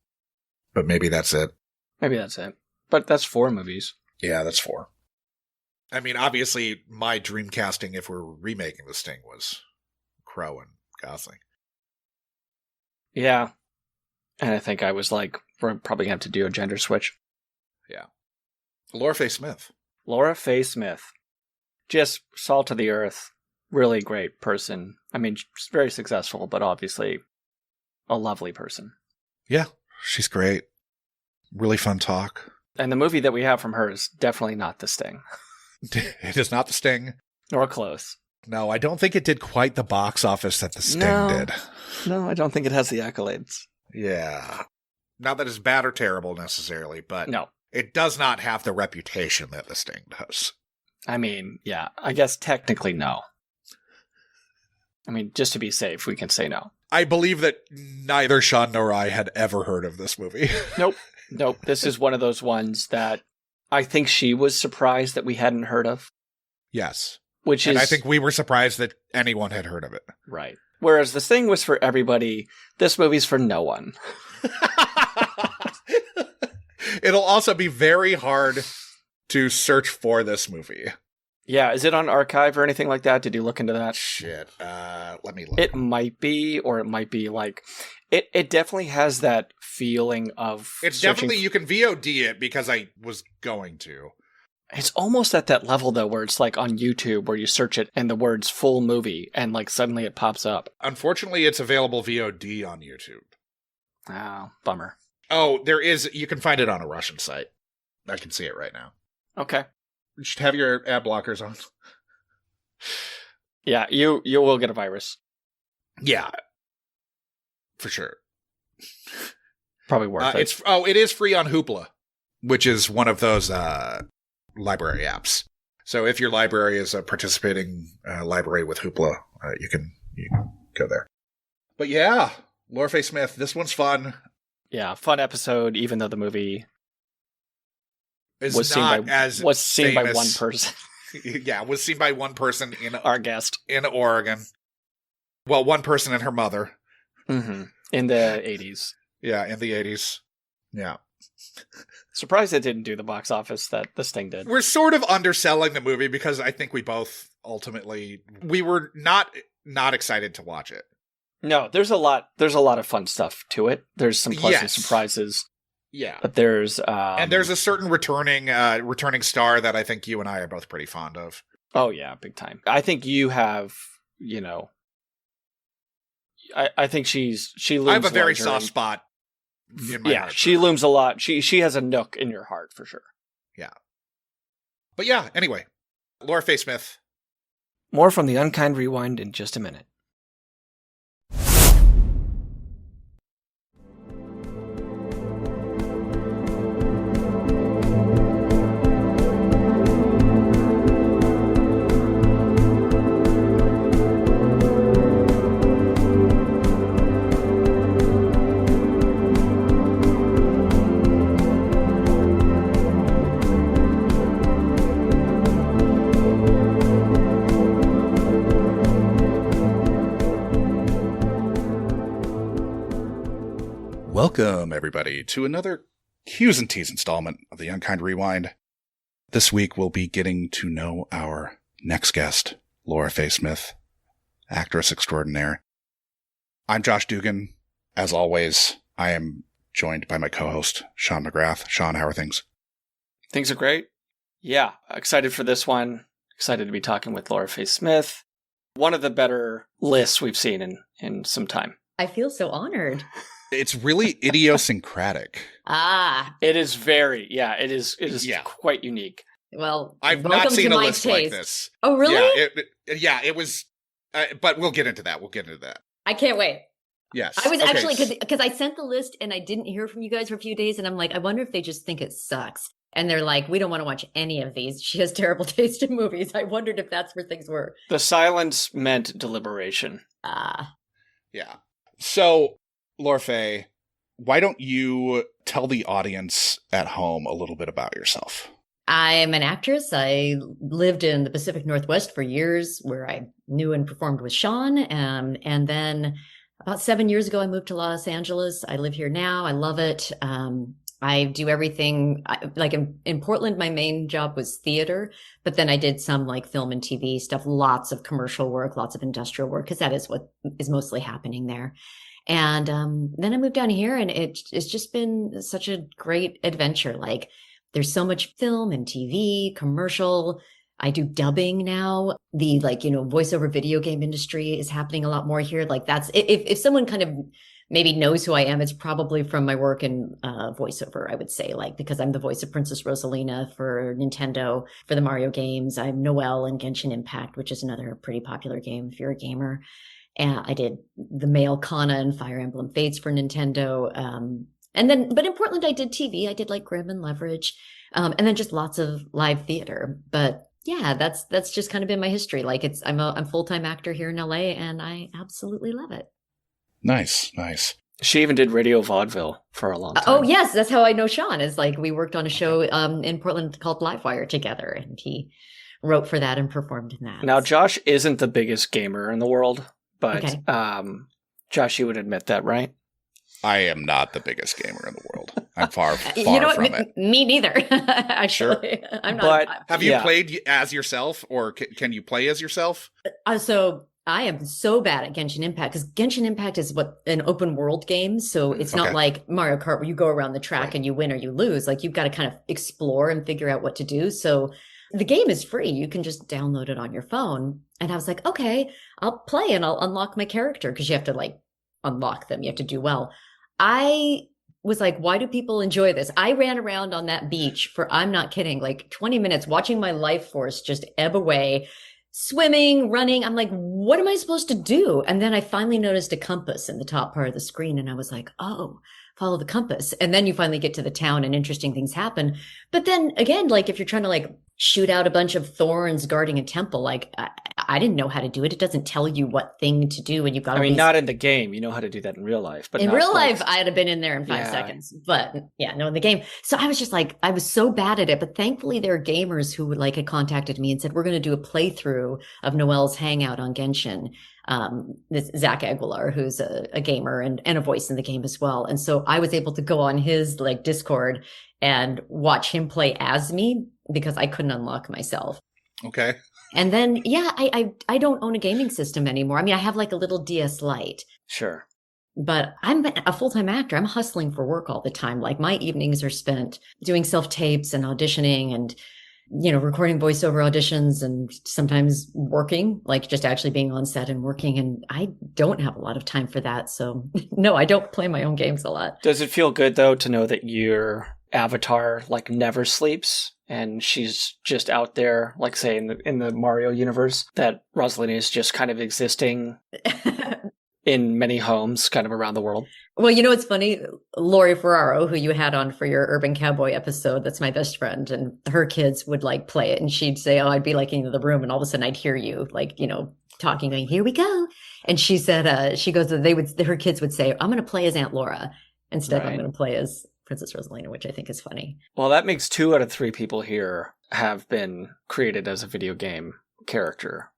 [SPEAKER 5] But maybe that's it.
[SPEAKER 6] Maybe that's it. But that's 4 movies.
[SPEAKER 5] Yeah, that's 4. I mean, obviously, my dream casting, if we're remaking The Sting, was Crow and Gosling.
[SPEAKER 6] Yeah. And I think I was like, we're probably going to have to do a gender switch.
[SPEAKER 5] Yeah. Laura Faye Smith.
[SPEAKER 6] Laura Faye Smith. Just salt of the earth. Really great person. I mean, she's very successful, but obviously a lovely person.
[SPEAKER 5] Yeah, she's great. Really fun talk.
[SPEAKER 6] And the movie that we have from her is definitely not The Sting.
[SPEAKER 5] It is not The Sting.
[SPEAKER 6] Nor close.
[SPEAKER 5] No, I don't think it did quite the box office that The Sting did.
[SPEAKER 6] No, I don't think it has the accolades.
[SPEAKER 5] Yeah. Not that it's bad or terrible necessarily, but
[SPEAKER 6] No.
[SPEAKER 5] it does not have the reputation that The Sting does.
[SPEAKER 6] I mean, yeah, I guess technically no. I mean, just to be safe, we can say no.
[SPEAKER 5] I believe that neither Sean nor I had ever heard of this movie.
[SPEAKER 6] Nope. This is one of those ones that I think she was surprised that we hadn't heard of.
[SPEAKER 5] Yes.
[SPEAKER 6] And
[SPEAKER 5] I think we were surprised that anyone had heard of it.
[SPEAKER 6] Right. Whereas The Sting was for everybody, this movie's for no one.
[SPEAKER 5] It'll also be very hard to search for this movie.
[SPEAKER 6] Yeah, is it on Archive or anything like that? Did you look into that?
[SPEAKER 5] Shit. Let me look.
[SPEAKER 6] It might be, or it might be like... It definitely has that feeling of...
[SPEAKER 5] It's definitely... You can VOD it because I was going to.
[SPEAKER 6] It's almost at that level, though, where it's like on YouTube, where you search it and the words full movie, and like suddenly it pops up.
[SPEAKER 5] Unfortunately, it's available VOD on YouTube.
[SPEAKER 6] Oh, bummer.
[SPEAKER 5] Oh, there is... You can find it on a Russian site. I can see it right now.
[SPEAKER 6] Okay.
[SPEAKER 5] You should have your ad blockers on.
[SPEAKER 6] Yeah, you will get a virus.
[SPEAKER 5] Yeah. For sure.
[SPEAKER 6] Probably worth it.
[SPEAKER 5] It is free on Hoopla, which is one of those library apps. So if your library is a participating library with Hoopla, you can go there. But yeah, Laura Faye Smith, this one's fun.
[SPEAKER 6] Yeah, fun episode, even though the movie
[SPEAKER 5] was
[SPEAKER 6] seen by one person.
[SPEAKER 5] Yeah, was seen by one person in
[SPEAKER 6] our guest
[SPEAKER 5] in Oregon. Well, one person and her mother.
[SPEAKER 6] Mm-hmm. In the 80s.
[SPEAKER 5] Yeah, in the 80s. Yeah.
[SPEAKER 6] Surprised it didn't do the box office that this thing did.
[SPEAKER 5] We're sort of underselling the movie because I think we both ultimately we were not excited to watch it.
[SPEAKER 6] No, there's a lot of fun stuff to it. There's some pleasant surprises.
[SPEAKER 5] Yeah.
[SPEAKER 6] But there's
[SPEAKER 5] and there's a certain returning star that I think you and I are both pretty fond of.
[SPEAKER 6] Oh yeah, big time. I think you have, I think she looms.
[SPEAKER 5] I have a very soft spot in my heart.
[SPEAKER 6] She looms a lot. She has a nook in your heart for sure.
[SPEAKER 5] Yeah. But yeah, anyway. Laura Faye Smith.
[SPEAKER 6] More from the Unkind Rewind in just a minute.
[SPEAKER 5] Welcome, everybody, to another Q's and Tease installment of the Unkind Rewind. This week, we'll be getting to know our next guest, Laura Faye Smith, actress extraordinaire. I'm Josh Dugan. As always, I am joined by my co-host, Sean McGrath. Sean, how are things?
[SPEAKER 6] Things are great. Yeah, excited for this one. Excited to be talking with Laura Faye Smith. One of the better lists we've seen in some time.
[SPEAKER 1] I feel so honored.
[SPEAKER 5] It's really idiosyncratic.
[SPEAKER 6] It is very, it is quite unique.
[SPEAKER 1] Well,
[SPEAKER 5] I've not seen a list like this.
[SPEAKER 1] Oh, really?
[SPEAKER 5] It was, but we'll get into that.
[SPEAKER 1] I can't wait.
[SPEAKER 5] Yes.
[SPEAKER 1] I was actually, because I sent the list and I didn't hear from you guys for a few days, and I'm like, I wonder if they just think it sucks. And they're like, we don't want to watch any of these. She has terrible taste in movies. I wondered if that's where things were.
[SPEAKER 6] The silence meant deliberation.
[SPEAKER 5] Yeah. So, Laura Faye, why don't you tell the audience at home a little bit about yourself?
[SPEAKER 1] I'm an actress. I lived in the Pacific Northwest for years where I knew and performed with Sean. And then about 7 years ago, I moved to Los Angeles. I live here now. I love it. I do everything like in Portland. My main job was theater, but then I did some like film and TV stuff, lots of commercial work, lots of industrial work, because that is what is mostly happening there. And then I moved down here, and it's just been such a great adventure. Like there's so much film and TV, commercial. I do dubbing now. The voiceover video game industry is happening a lot more here. Like that's if someone kind of maybe knows who I am, it's probably from my work in voiceover, I would say, like, because I'm the voice of Princess Rosalina for Nintendo, for the Mario games. I'm Noelle in Genshin Impact, which is another pretty popular game if you're a gamer. And I did the male Kana in Fire Emblem Fates for Nintendo. But in Portland, I did TV. I did like Grimm and Leverage, and then just lots of live theater. But yeah, that's just kind of been my history. Like I'm a full-time actor here in LA, and I absolutely love it.
[SPEAKER 5] Nice.
[SPEAKER 6] She even did radio vaudeville for a long time.
[SPEAKER 1] Oh, yes. That's how I know Sean. Is like we worked on a show in Portland called Livewire together, and he wrote for that and performed in that.
[SPEAKER 6] Now, Josh isn't the biggest gamer in the world, but
[SPEAKER 1] Okay.
[SPEAKER 6] Josh, you would admit that, right?
[SPEAKER 5] I am not the biggest gamer in the world. I'm far
[SPEAKER 1] You know
[SPEAKER 5] from
[SPEAKER 1] what?
[SPEAKER 5] it.
[SPEAKER 1] Me neither. Actually, I'm not.
[SPEAKER 6] But
[SPEAKER 5] Have you played as yourself, or can you play as yourself?
[SPEAKER 1] So I am so bad at Genshin Impact, because Genshin Impact is an open world game. So it's not like Mario Kart where you go around the track and you win or you lose. Like you've got to kind of explore and figure out what to do. So the game is free. You can just download it on your phone. And I was like, okay, I'll play and I'll unlock my character, because you have to like unlock them. You have to do well. I was like, why do people enjoy this? I ran around on that beach for, I'm not kidding, like 20 minutes watching my life force just ebb away, swimming, running. I'm like, what am I supposed to do? And then I finally noticed a compass in the top part of the screen. And I was like, oh, follow the compass. And then you finally get to the town and interesting things happen. But then again, like if you're trying to like shoot out a bunch of thorns guarding a temple, like I didn't know how to do it. It doesn't tell you what thing to do. And you've got
[SPEAKER 6] not in the game. You know how to do that in real life. But
[SPEAKER 1] in real life, I'd have been in there in 5 seconds. But yeah, no, in the game. So I was just like, I was so bad at it. But thankfully, there are gamers who had contacted me and said, we're going to do a playthrough of Noelle's Hangout on Genshin. This Zach Aguilar, who's a gamer and a voice in the game as well. And so I was able to go on his like Discord and watch him play as me, because I couldn't unlock myself.
[SPEAKER 5] Okay.
[SPEAKER 1] And then, yeah, I don't own a gaming system anymore. I mean, I have like a little DS Lite.
[SPEAKER 6] Sure.
[SPEAKER 1] But I'm a full-time actor. I'm hustling for work all the time. Like my evenings are spent doing self-tapes and auditioning and, recording voiceover auditions, and sometimes working, like just actually being on set and working. And I don't have a lot of time for that. So no, I don't play my own games a lot.
[SPEAKER 6] Does it feel good though to know that your avatar like never sleeps and she's just out there, like say in the Mario universe, that Rosalina is just kind of existing in many homes kind of around the world?
[SPEAKER 1] Well, it's funny, Lori Ferraro, who you had on for your Urban Cowboy episode, that's my best friend, and her kids would like play it, and she'd say, oh, I'd be like in the room, and all of a sudden I'd hear you like, talking, going, here we go. And she said, she goes, her kids would say, I'm going to play as Aunt Laura instead of I'm going to play as Princess Rosalina, which I think is funny.
[SPEAKER 6] Well, that makes 2 out of 3 people here have been created as a video game character,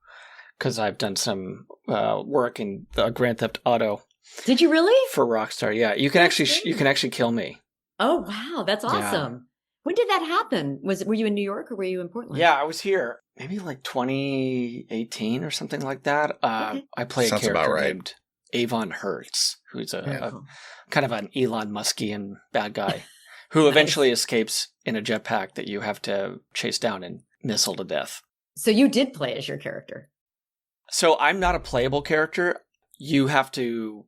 [SPEAKER 6] because I've done some work in the Grand Theft Auto.
[SPEAKER 1] Did you really?
[SPEAKER 6] For Rockstar, yeah. You can actually kill me.
[SPEAKER 1] Oh wow, that's awesome. Yeah. When did that happen? Were you in New York or were you in Portland?
[SPEAKER 6] Yeah, I was here maybe like 2018 or something like that. Okay. I play a character named Avon Hertz, who's a kind of an Elon Muskian bad guy who eventually escapes in a jetpack that you have to chase down and missile to death.
[SPEAKER 1] So you did play as your character.
[SPEAKER 6] So I'm not a playable character. You have to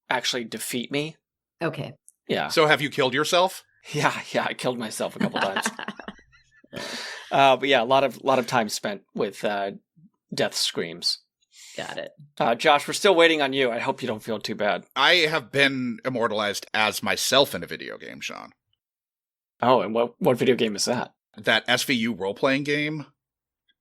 [SPEAKER 6] actually defeat me.
[SPEAKER 1] Okay.
[SPEAKER 6] Yeah.
[SPEAKER 5] So have you killed yourself?
[SPEAKER 6] Yeah, I killed myself a couple times. But yeah, a lot of time spent with death screams.
[SPEAKER 1] Got it.
[SPEAKER 6] Josh, we're still waiting on you. I hope you don't feel too bad.
[SPEAKER 5] I have been immortalized as myself in a video game, Sean.
[SPEAKER 6] Oh, and what video game is that?
[SPEAKER 5] That SVU role-playing game.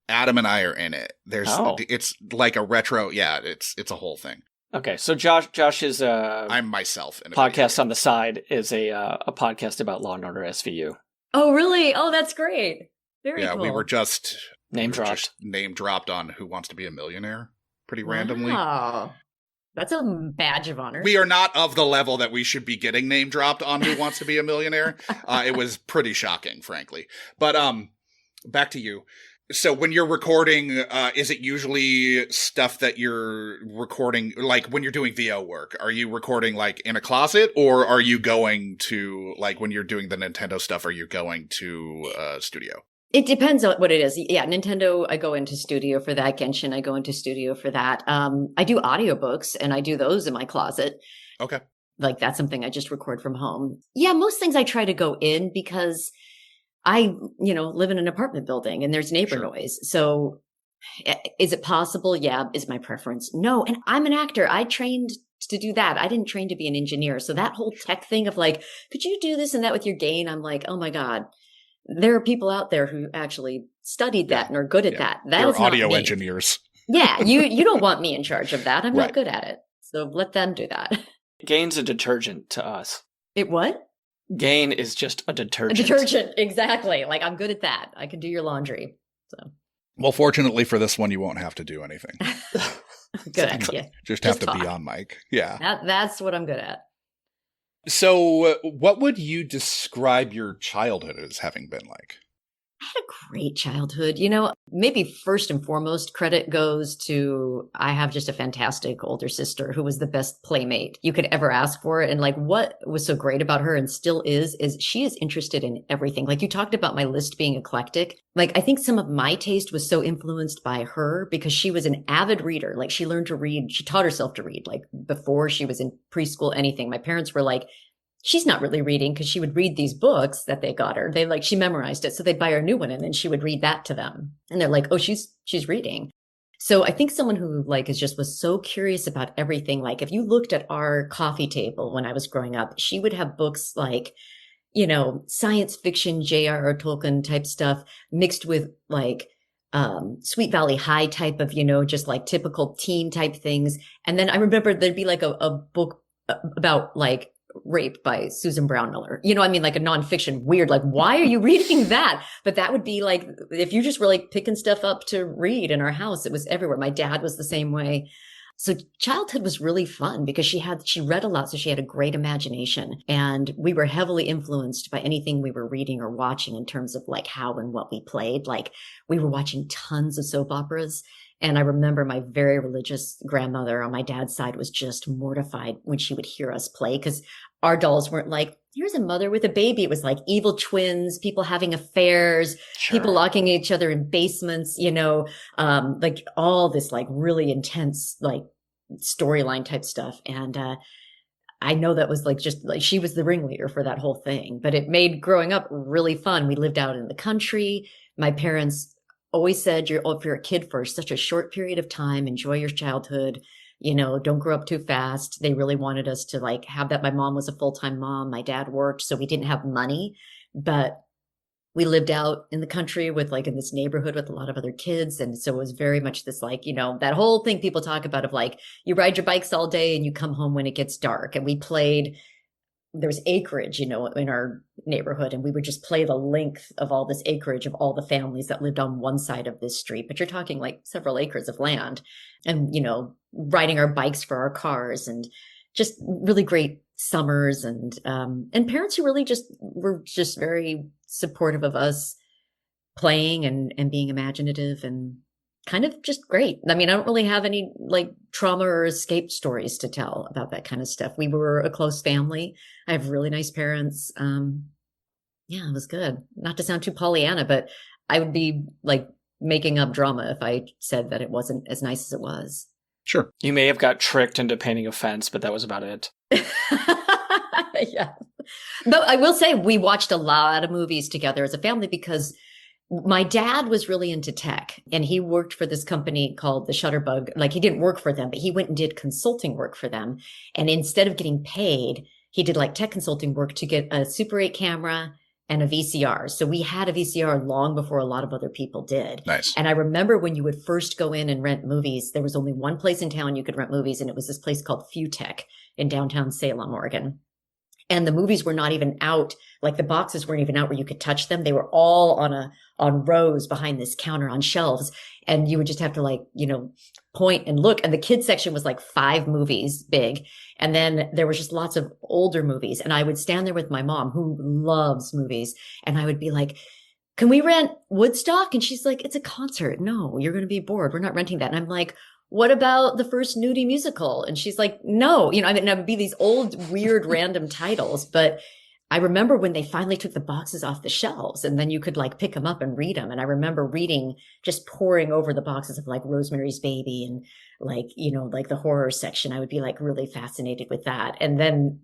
[SPEAKER 5] Adam and I are in it. It's like a retro. Yeah, it's a whole thing.
[SPEAKER 6] Okay, so Josh is
[SPEAKER 5] I'm myself in a
[SPEAKER 6] podcast on the side is a podcast about Law and Order SVU.
[SPEAKER 1] Oh, really? Oh, that's great. Very
[SPEAKER 5] Yeah,
[SPEAKER 1] cool.
[SPEAKER 5] we were just
[SPEAKER 6] Name dropped.
[SPEAKER 5] just name dropped on Who Wants to Be a Millionaire pretty randomly.
[SPEAKER 1] Wow. That's a badge of honor.
[SPEAKER 5] We are not of the level that we should be getting name dropped on Who Wants to Be a Millionaire. It was pretty shocking, frankly. But back to you. So when you're recording, is it usually stuff that you're recording, like when you're doing VO work? Are you recording like in a closet, or are you going to, like when you're doing the Nintendo stuff, are you going to a studio?
[SPEAKER 1] It depends on what it is. Yeah, Nintendo, I go into studio for that. Genshin, I go into studio for that. I do audiobooks, and I do those in my closet.
[SPEAKER 5] Okay.
[SPEAKER 1] Like that's something I just record from home. Yeah, most things I try to go in because I, live in an apartment building and there's neighbor noise. So is it possible? Yeah. Is my preference? No. And I'm an actor. I trained to do that. I didn't train to be an engineer. So that whole tech thing of like, could you do this and that with your gain? I'm like, oh my God, there are people out there who actually studied that and are good at that. That is
[SPEAKER 5] They're audio
[SPEAKER 1] not me.
[SPEAKER 5] engineers.
[SPEAKER 1] Yeah. You don't want me in charge of that. I'm
[SPEAKER 5] Right.
[SPEAKER 1] not good at it. So let them do that.
[SPEAKER 6] Gain's a detergent to us.
[SPEAKER 1] It what?
[SPEAKER 6] Gain is just a
[SPEAKER 1] A
[SPEAKER 6] detergent.
[SPEAKER 1] detergent. Exactly. Like I'm good at that. I can do your laundry. So
[SPEAKER 5] Well, fortunately for this one, you won't have to do anything.
[SPEAKER 1] good.
[SPEAKER 6] Exactly.
[SPEAKER 1] Yeah.
[SPEAKER 5] Just have
[SPEAKER 1] Just
[SPEAKER 5] to be
[SPEAKER 1] talk.
[SPEAKER 5] on mic. Yeah.
[SPEAKER 1] That's what I'm good at.
[SPEAKER 5] So what would you describe your childhood as having been like?
[SPEAKER 1] I had a great childhood. Maybe first and foremost, credit goes to I have just a fantastic older sister who was the best playmate you could ever ask for. And like what was so great about her and still is she is interested in everything. Like you talked about my list being eclectic. Like I think some of my taste was so influenced by her because she was an avid reader. Like she learned to read. She taught herself to read like before she was in preschool, anything. My parents were like, she's not really reading because she would read these books that they got her. She memorized it. So they'd buy her a new one and then she would read that to them. And they're like, oh, she's reading. So I think someone who was so curious about everything. Like if you looked at our coffee table when I was growing up, she would have books like, science fiction, J.R.R. Tolkien type stuff mixed with like, Sweet Valley High type of, just like typical teen type things. And then I remember there'd be like a book about like, rape by Susan Brown Miller. Like a nonfiction, weird, like, why are you reading that? But that would be like, if you just were like picking stuff up to read in our house, it was everywhere. My dad was the same way. So childhood was really fun because she read a lot. So she had a great imagination and we were heavily influenced by anything we were reading or watching in terms of like how and what we played. Like we were watching tons of soap operas. And I remember my very religious grandmother on my dad's side was just mortified when she would hear us play because our dolls weren't like, here's a mother with a baby. It was like evil twins, people having affairs, people locking each other in basements, like all this like really intense like storyline type stuff. And I know that was like just like she was the ringleader for that whole thing, but it made growing up really fun. We lived out in the country. My parents always said, if you're a kid for such a short period of time, enjoy your childhood, don't grow up too fast. They really wanted us to like have that. My mom was a full-time mom. My dad worked, so we didn't have money, but we lived out in the country with like in this neighborhood with a lot of other kids. And so it was very much this like, that whole thing people talk about of like, you ride your bikes all day and you come home when it gets dark. And we played, there's acreage, in our neighborhood. And we would just play the length of all this acreage of all the families that lived on one side of this street. But you're talking like several acres of land and, riding our bikes for our cars and just really great summers and parents who really were just very supportive of us playing and being imaginative and kind of just great. I mean, I don't really have any like trauma or escape stories to tell about that kind of stuff. We were a close family. I have really nice parents. Yeah, it was good. Not to sound too Pollyanna, but I would be like making up drama if I said that it wasn't as nice as it was.
[SPEAKER 5] Sure.
[SPEAKER 6] You may have got tricked into painting a fence, but that was about it.
[SPEAKER 1] Yeah. But I will say we watched a lot of movies together as a family because my dad was really into tech and he worked for this company called the Shutterbug. Like he didn't work for them, but he went and did consulting work for them. And instead of getting paid, he did like tech consulting work to get a Super 8 camera and a VCR. So we had a VCR long before a lot of other people did.
[SPEAKER 5] Nice.
[SPEAKER 1] And I remember when you would first go in and rent movies, there was only one place in town you could rent movies. And it was this place called Futech in downtown Salem, Oregon. And the movies were not even out. Like the boxes weren't even out where you could touch them. They were all on rows behind this counter on shelves. And you would just have to like, point and look. And the kids section was like 5 movies big. And then there was just lots of older movies. And I would stand there with my mom who loves movies. And I would be like, can we rent Woodstock? And she's like, it's a concert. No, you're going to be bored. We're not renting that. And I'm like, what about the first nudie musical? And she's like, no, I mean, it would be these old, weird, random titles. But I remember when they finally took the boxes off the shelves and then you could like pick them up and read them. And I remember reading, just poring over the boxes of like Rosemary's Baby and like, like the horror section. I would be like really fascinated with that. And then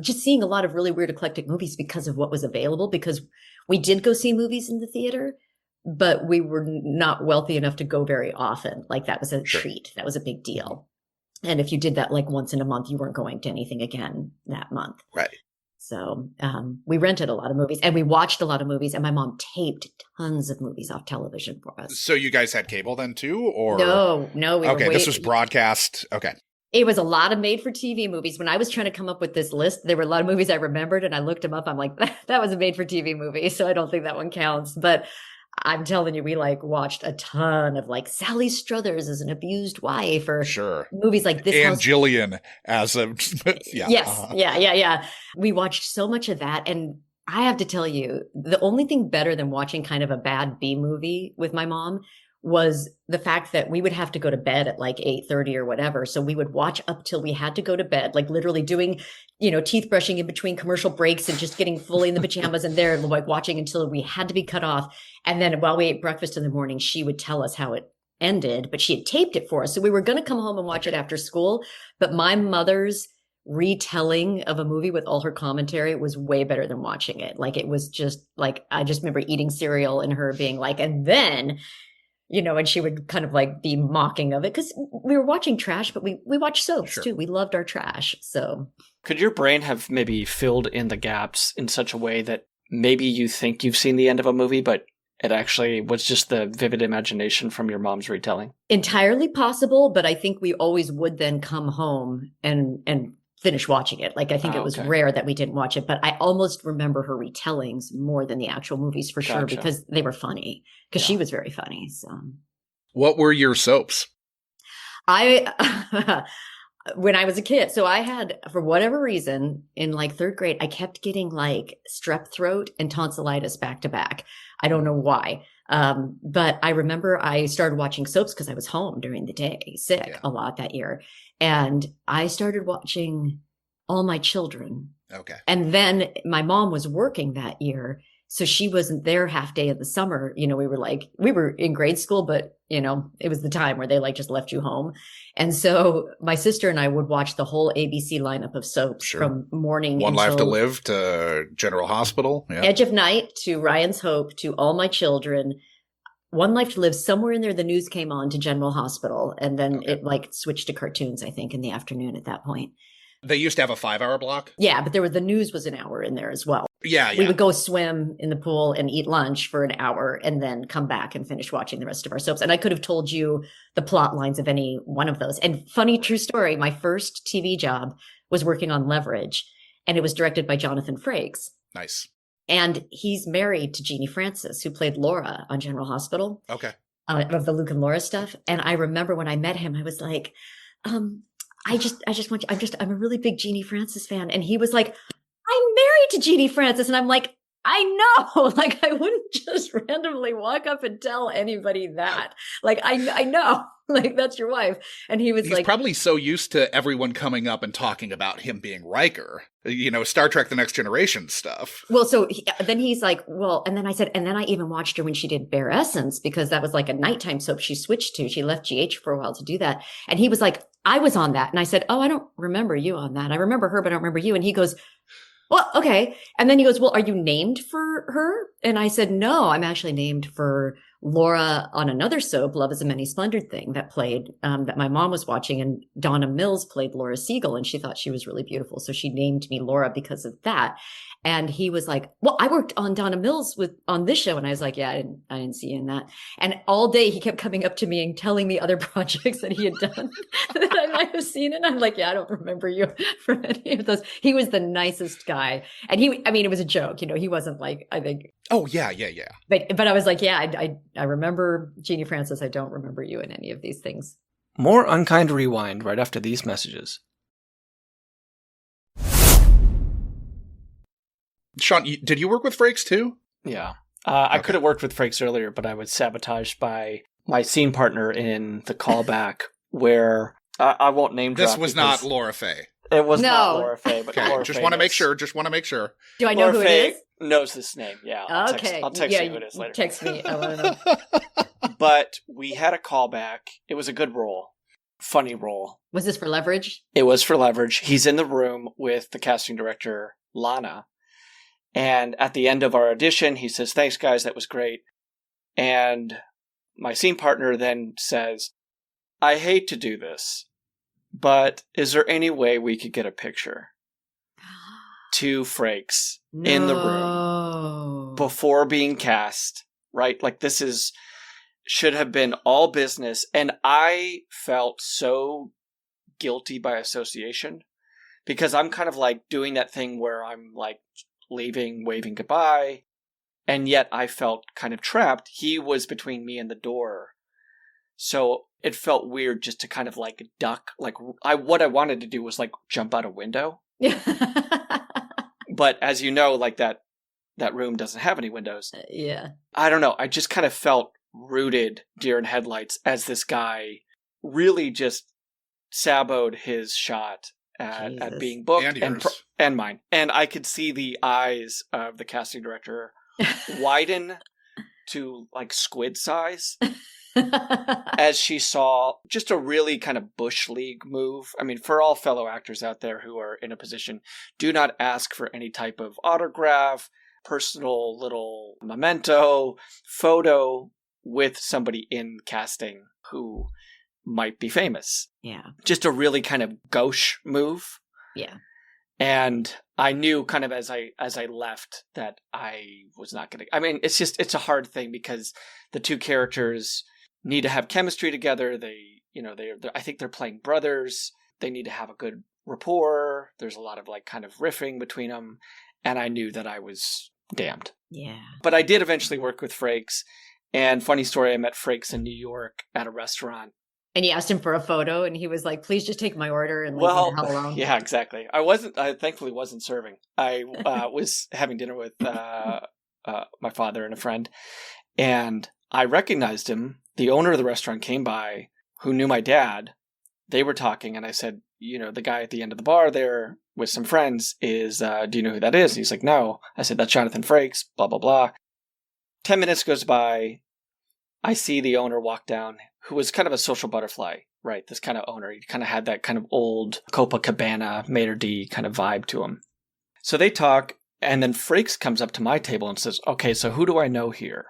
[SPEAKER 1] just seeing a lot of really weird eclectic movies because of what was available, because we did go see movies in the theater, but we were not wealthy enough to go very often. Like that was a treat. That was a big deal. And if you did that like once in a month, you weren't going to anything again that month.
[SPEAKER 5] Right.
[SPEAKER 1] So we rented a lot of movies and we watched a lot of movies, and my mom taped tons of movies off television for us.
[SPEAKER 5] So you guys had cable then too, or
[SPEAKER 1] no?
[SPEAKER 5] Okay, this was broadcast. Okay.
[SPEAKER 1] It was a lot of made-for-TV movies. When I was trying to come up with this list, there were a lot of movies I remembered, and I looked them up. I'm like, that was a made-for-TV movie, so I don't think that one counts. But I'm telling you, we like watched a ton of like Sally Struthers as an abused wife, or movies like this.
[SPEAKER 5] And Jillian as a
[SPEAKER 1] yeah. We watched so much of that, and I have to tell you, the only thing better than watching kind of a bad B movie with my mom was the fact that we would have to go to bed at like 8:30 or whatever. So we would watch up till we had to go to bed, like literally doing, teeth brushing in between commercial breaks and just getting fully in the pajamas and there like watching until we had to be cut off. And then while we ate breakfast in the morning, she would tell us how it ended, but she had taped it for us. So we were going to come home and watch it after school. But my mother's retelling of a movie with all her commentary was way better than watching it. Like it was just like, I just remember eating cereal and her being like, and then and she would kind of like be mocking of it because we were watching trash, but we watched soaps too. We loved our trash. So
[SPEAKER 6] could your brain have maybe filled in the gaps in such a way that maybe you think you've seen the end of a movie, but it actually was just the vivid imagination from your mom's retelling?
[SPEAKER 1] Entirely possible, but I think we always would then come home and finish watching it. Like I think it was rare that we didn't watch it, but I almost remember her retellings more than the actual movies for sure, because they were funny, because she was very funny. So
[SPEAKER 5] what were your soaps?
[SPEAKER 1] When I was a kid, so I had, for whatever reason, in like 3rd grade, I kept getting like strep throat and tonsillitis back to back. I don't know why. But I remember I started watching soaps because I was home during the day, sick a lot that year. And I started watching All My Children.
[SPEAKER 5] Okay.
[SPEAKER 1] And then my mom was working that year, so she wasn't there half day of the summer. We were in grade school, but it was the time where they like just left you home. And so my sister and I would watch the whole ABC lineup of soaps from morning.
[SPEAKER 5] One Life to Live to General Hospital. Yeah.
[SPEAKER 1] Edge of Night to Ryan's Hope to All My Children. One Life to Live, somewhere in there, the news came on to General Hospital, and then it like switched to cartoons, I think, in the afternoon at that point.
[SPEAKER 5] They used to have a 5-hour block?
[SPEAKER 1] Yeah, but the news was an hour in there as well.
[SPEAKER 5] Yeah.
[SPEAKER 1] We would go swim in the pool and eat lunch for an hour and then come back and finish watching the rest of our soaps. And I could have told you the plot lines of any one of those. And funny, true story, my first TV job was working on Leverage, and it was directed by Jonathan Frakes.
[SPEAKER 5] Nice.
[SPEAKER 1] And he's married to Jeannie Francis, who played Laura on General Hospital.
[SPEAKER 5] Okay.
[SPEAKER 1] Of the Luke and Laura stuff. And I remember when I met him, I was like, I just want you, I'm a really big Jeannie Francis fan. And he was like, I'm married to Jeannie Francis. And I'm like, I know, like I wouldn't just randomly walk up and tell anybody that. Like, I know, like that's your wife. And he's like,
[SPEAKER 5] probably so used to everyone coming up and talking about him being Riker, Star Trek: The Next Generation stuff.
[SPEAKER 1] Well, so then he's like, well, and then I said, and then I even watched her when she did Bare Essence, because that was like a nighttime soap she switched to. She left GH for a while to do that. And he was like, I was on that. And I said, oh, I don't remember you on that. I remember her, but I don't remember you. And he goes, well, okay. And then he goes, well, are you named for her? And I said, no, I'm actually named for Laura on another soap, Love is a Many Splendored Thing, that played, that my mom was watching, and Donna Mills played Laura Siegel, and she thought she was really beautiful. So she named me Laura because of that. And he was like, well, I worked on Donna Mills on this show. And I was like, yeah, I didn't see you in that. And all day he kept coming up to me and telling me other projects that he had done that I might have seen. And I'm like, yeah, I don't remember you from any of those. He was the nicest guy. And it was a joke, he wasn't like, I think.
[SPEAKER 5] Oh, yeah.
[SPEAKER 1] But I was like, yeah, I remember Jeannie Francis. I don't remember you in any of these things.
[SPEAKER 4] More Unkind Rewind right after these messages.
[SPEAKER 5] Sean, did you work with Frakes too?
[SPEAKER 4] Yeah. I could have worked with Frakes earlier, but I was sabotaged by my scene partner in the callback where I won't name drop.
[SPEAKER 5] This was not Laura Faye.
[SPEAKER 4] It was not Laura Faye, but
[SPEAKER 5] okay,
[SPEAKER 4] Laura
[SPEAKER 5] just
[SPEAKER 4] Faye
[SPEAKER 5] want to make sure. Just want to make sure.
[SPEAKER 1] Do I know
[SPEAKER 4] Laura
[SPEAKER 1] who
[SPEAKER 4] Faye
[SPEAKER 1] it is?
[SPEAKER 4] Knows this name. Yeah. I'll text you who it is later.
[SPEAKER 1] Text me. I want to know.
[SPEAKER 4] But we had a callback. It was a good role. Funny role.
[SPEAKER 1] Was this for Leverage?
[SPEAKER 4] It was for Leverage. He's in the room with the casting director, Lana. And at the end of our audition, he says, thanks, guys, that was great. And my scene partner then says, I hate to do this, but is there any way we could get a picture? To Frakes in the room before being cast, right? Like should have been all business. And I felt so guilty by association because I'm kind of like doing that thing where I'm like, leaving, waving goodbye, and yet I felt kind of trapped. He was between me and the door, so it felt weird just to kind of like duck. Like what I wanted to do was like jump out a window, but as you know, like that room doesn't have any windows.
[SPEAKER 1] Yeah,
[SPEAKER 4] I don't know. I just kind of felt rooted, deer in headlights, as this guy really just saboed his shot at being booked and mine. And I could see the eyes of the casting director widen to like squid size as she saw just a really kind of Bush League move. I mean, for all fellow actors out there who are in a position, do not ask for any type of autograph, personal little memento, photo with somebody in casting who might be famous.
[SPEAKER 1] Yeah.
[SPEAKER 4] Just a really kind of gauche move.
[SPEAKER 1] Yeah.
[SPEAKER 4] And I knew kind of as I left that I was not going to, I mean, it's a hard thing because the two characters need to have chemistry together. I think they're playing brothers. They need to have a good rapport. There's a lot of like kind of riffing between them. And I knew that I was damned.
[SPEAKER 1] Yeah.
[SPEAKER 4] But I did eventually work with Frakes. And funny story, I met Frakes in New York at a restaurant.
[SPEAKER 1] And you asked him for a photo, and he was like, please just take my order and leave me the hell alone.
[SPEAKER 4] Yeah, exactly. I thankfully wasn't serving. I was having dinner with my father and a friend, and I recognized him. The owner of the restaurant came by, who knew my dad. They were talking, and I said, the guy at the end of the bar there with some friends is, do you know who that is? And he's like, no. I said, that's Jonathan Frakes, blah, blah, blah. 10 minutes goes by. I see the owner walk down, who was kind of a social butterfly, right? This kind of owner. He kind of had that kind of old Copacabana, maitre d' kind of vibe to him. So they talk, and then Frakes comes up to my table and says, okay, so who do I know here?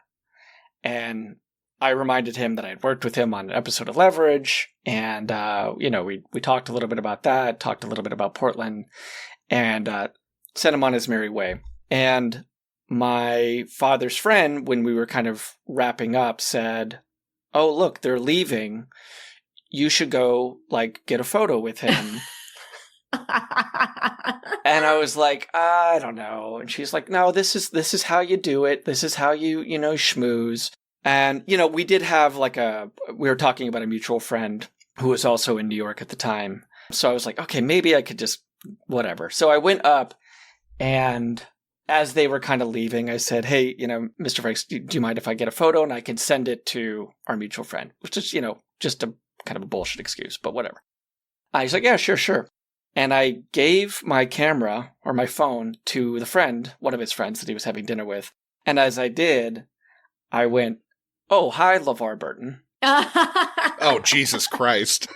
[SPEAKER 4] And I reminded him that I had worked with him on an episode of Leverage, and, we talked a little bit about that, talked a little bit about Portland, and sent him on his merry way. And my father's friend, when we were kind of wrapping up, said, oh, look, they're leaving. You should go, get a photo with him. And I was like, I don't know. And she's like, no, this is how you do it. This is how you schmooze. And, we did have we were talking about a mutual friend who was also in New York at the time. So I was like, okay, maybe I could just whatever. So I went up, and as they were kind of leaving, I said, hey, Mr. Frakes, do you mind if I get a photo and I can send it to our mutual friend? Which is, just a kind of a bullshit excuse, but whatever. He's like, yeah, sure. And I gave my camera or my phone to the friend, one of his friends that he was having dinner with. And as I did, I went, oh, hi, LeVar Burton.
[SPEAKER 5] Oh, Jesus Christ.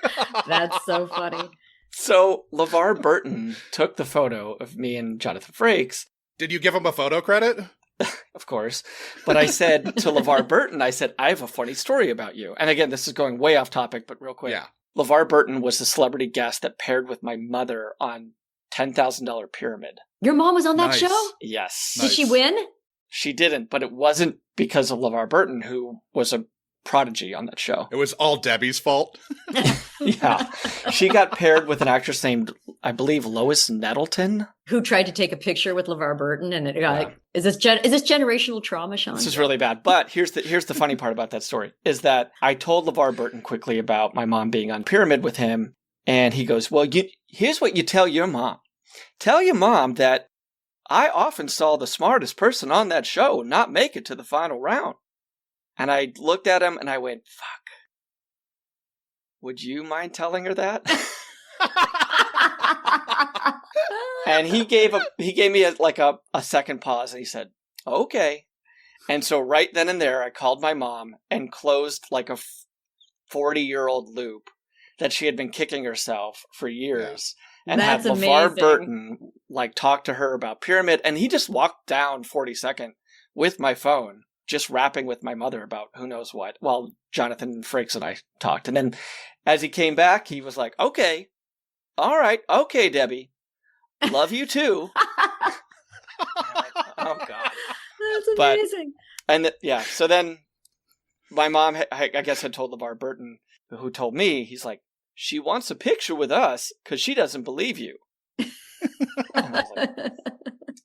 [SPEAKER 1] That's so funny.
[SPEAKER 4] So LeVar Burton took the photo of me and Jonathan Frakes.
[SPEAKER 5] Did you give him a photo credit?
[SPEAKER 4] of course. But I said to LeVar Burton, I said, I have a funny story about you. And again, this is going way off topic, but real quick.
[SPEAKER 5] Yeah.
[SPEAKER 4] LeVar Burton was the celebrity guest that paired with my mother on $10,000 Pyramid.
[SPEAKER 1] Your mom was on that
[SPEAKER 5] Nice.
[SPEAKER 1] show?
[SPEAKER 4] Yes.
[SPEAKER 1] Did she win?
[SPEAKER 4] She didn't, but it wasn't because of LeVar Burton, who was a prodigy on that show.
[SPEAKER 5] It was all Debbie's fault.
[SPEAKER 4] Yeah. She got paired with an actress named, I believe, Lois Nettleton.
[SPEAKER 1] Who tried to take a picture with LeVar Burton, and is this generational trauma, Sean?
[SPEAKER 4] This is really bad. But here's the funny part about that story is that I told LeVar Burton quickly about my mom being on Pyramid with him, and he goes, well, here's what you tell your mom. Tell your mom that I often saw the smartest person on that show not make it to the final round. And I looked at him and I went, fuck. Would you mind telling her that? And he gave me a second pause, and he said, okay. And so right then and there, I called my mom and closed like a 40-year-old loop that she had been kicking herself for years. Yeah. And
[SPEAKER 1] That's
[SPEAKER 4] had LeVar
[SPEAKER 1] amazing.
[SPEAKER 4] Burton talk to her about Pyramid, and he just walked down 42nd with my phone, just rapping with my mother about who knows what, while Jonathan Frakes and I talked. And then as he came back, he was like, okay, all right, okay, Debbie, love you too. Oh, God.
[SPEAKER 1] That's amazing.
[SPEAKER 4] So then my mom, I guess, had told LeVar Burton, who told me, he's like, she wants a picture with us because she doesn't believe you.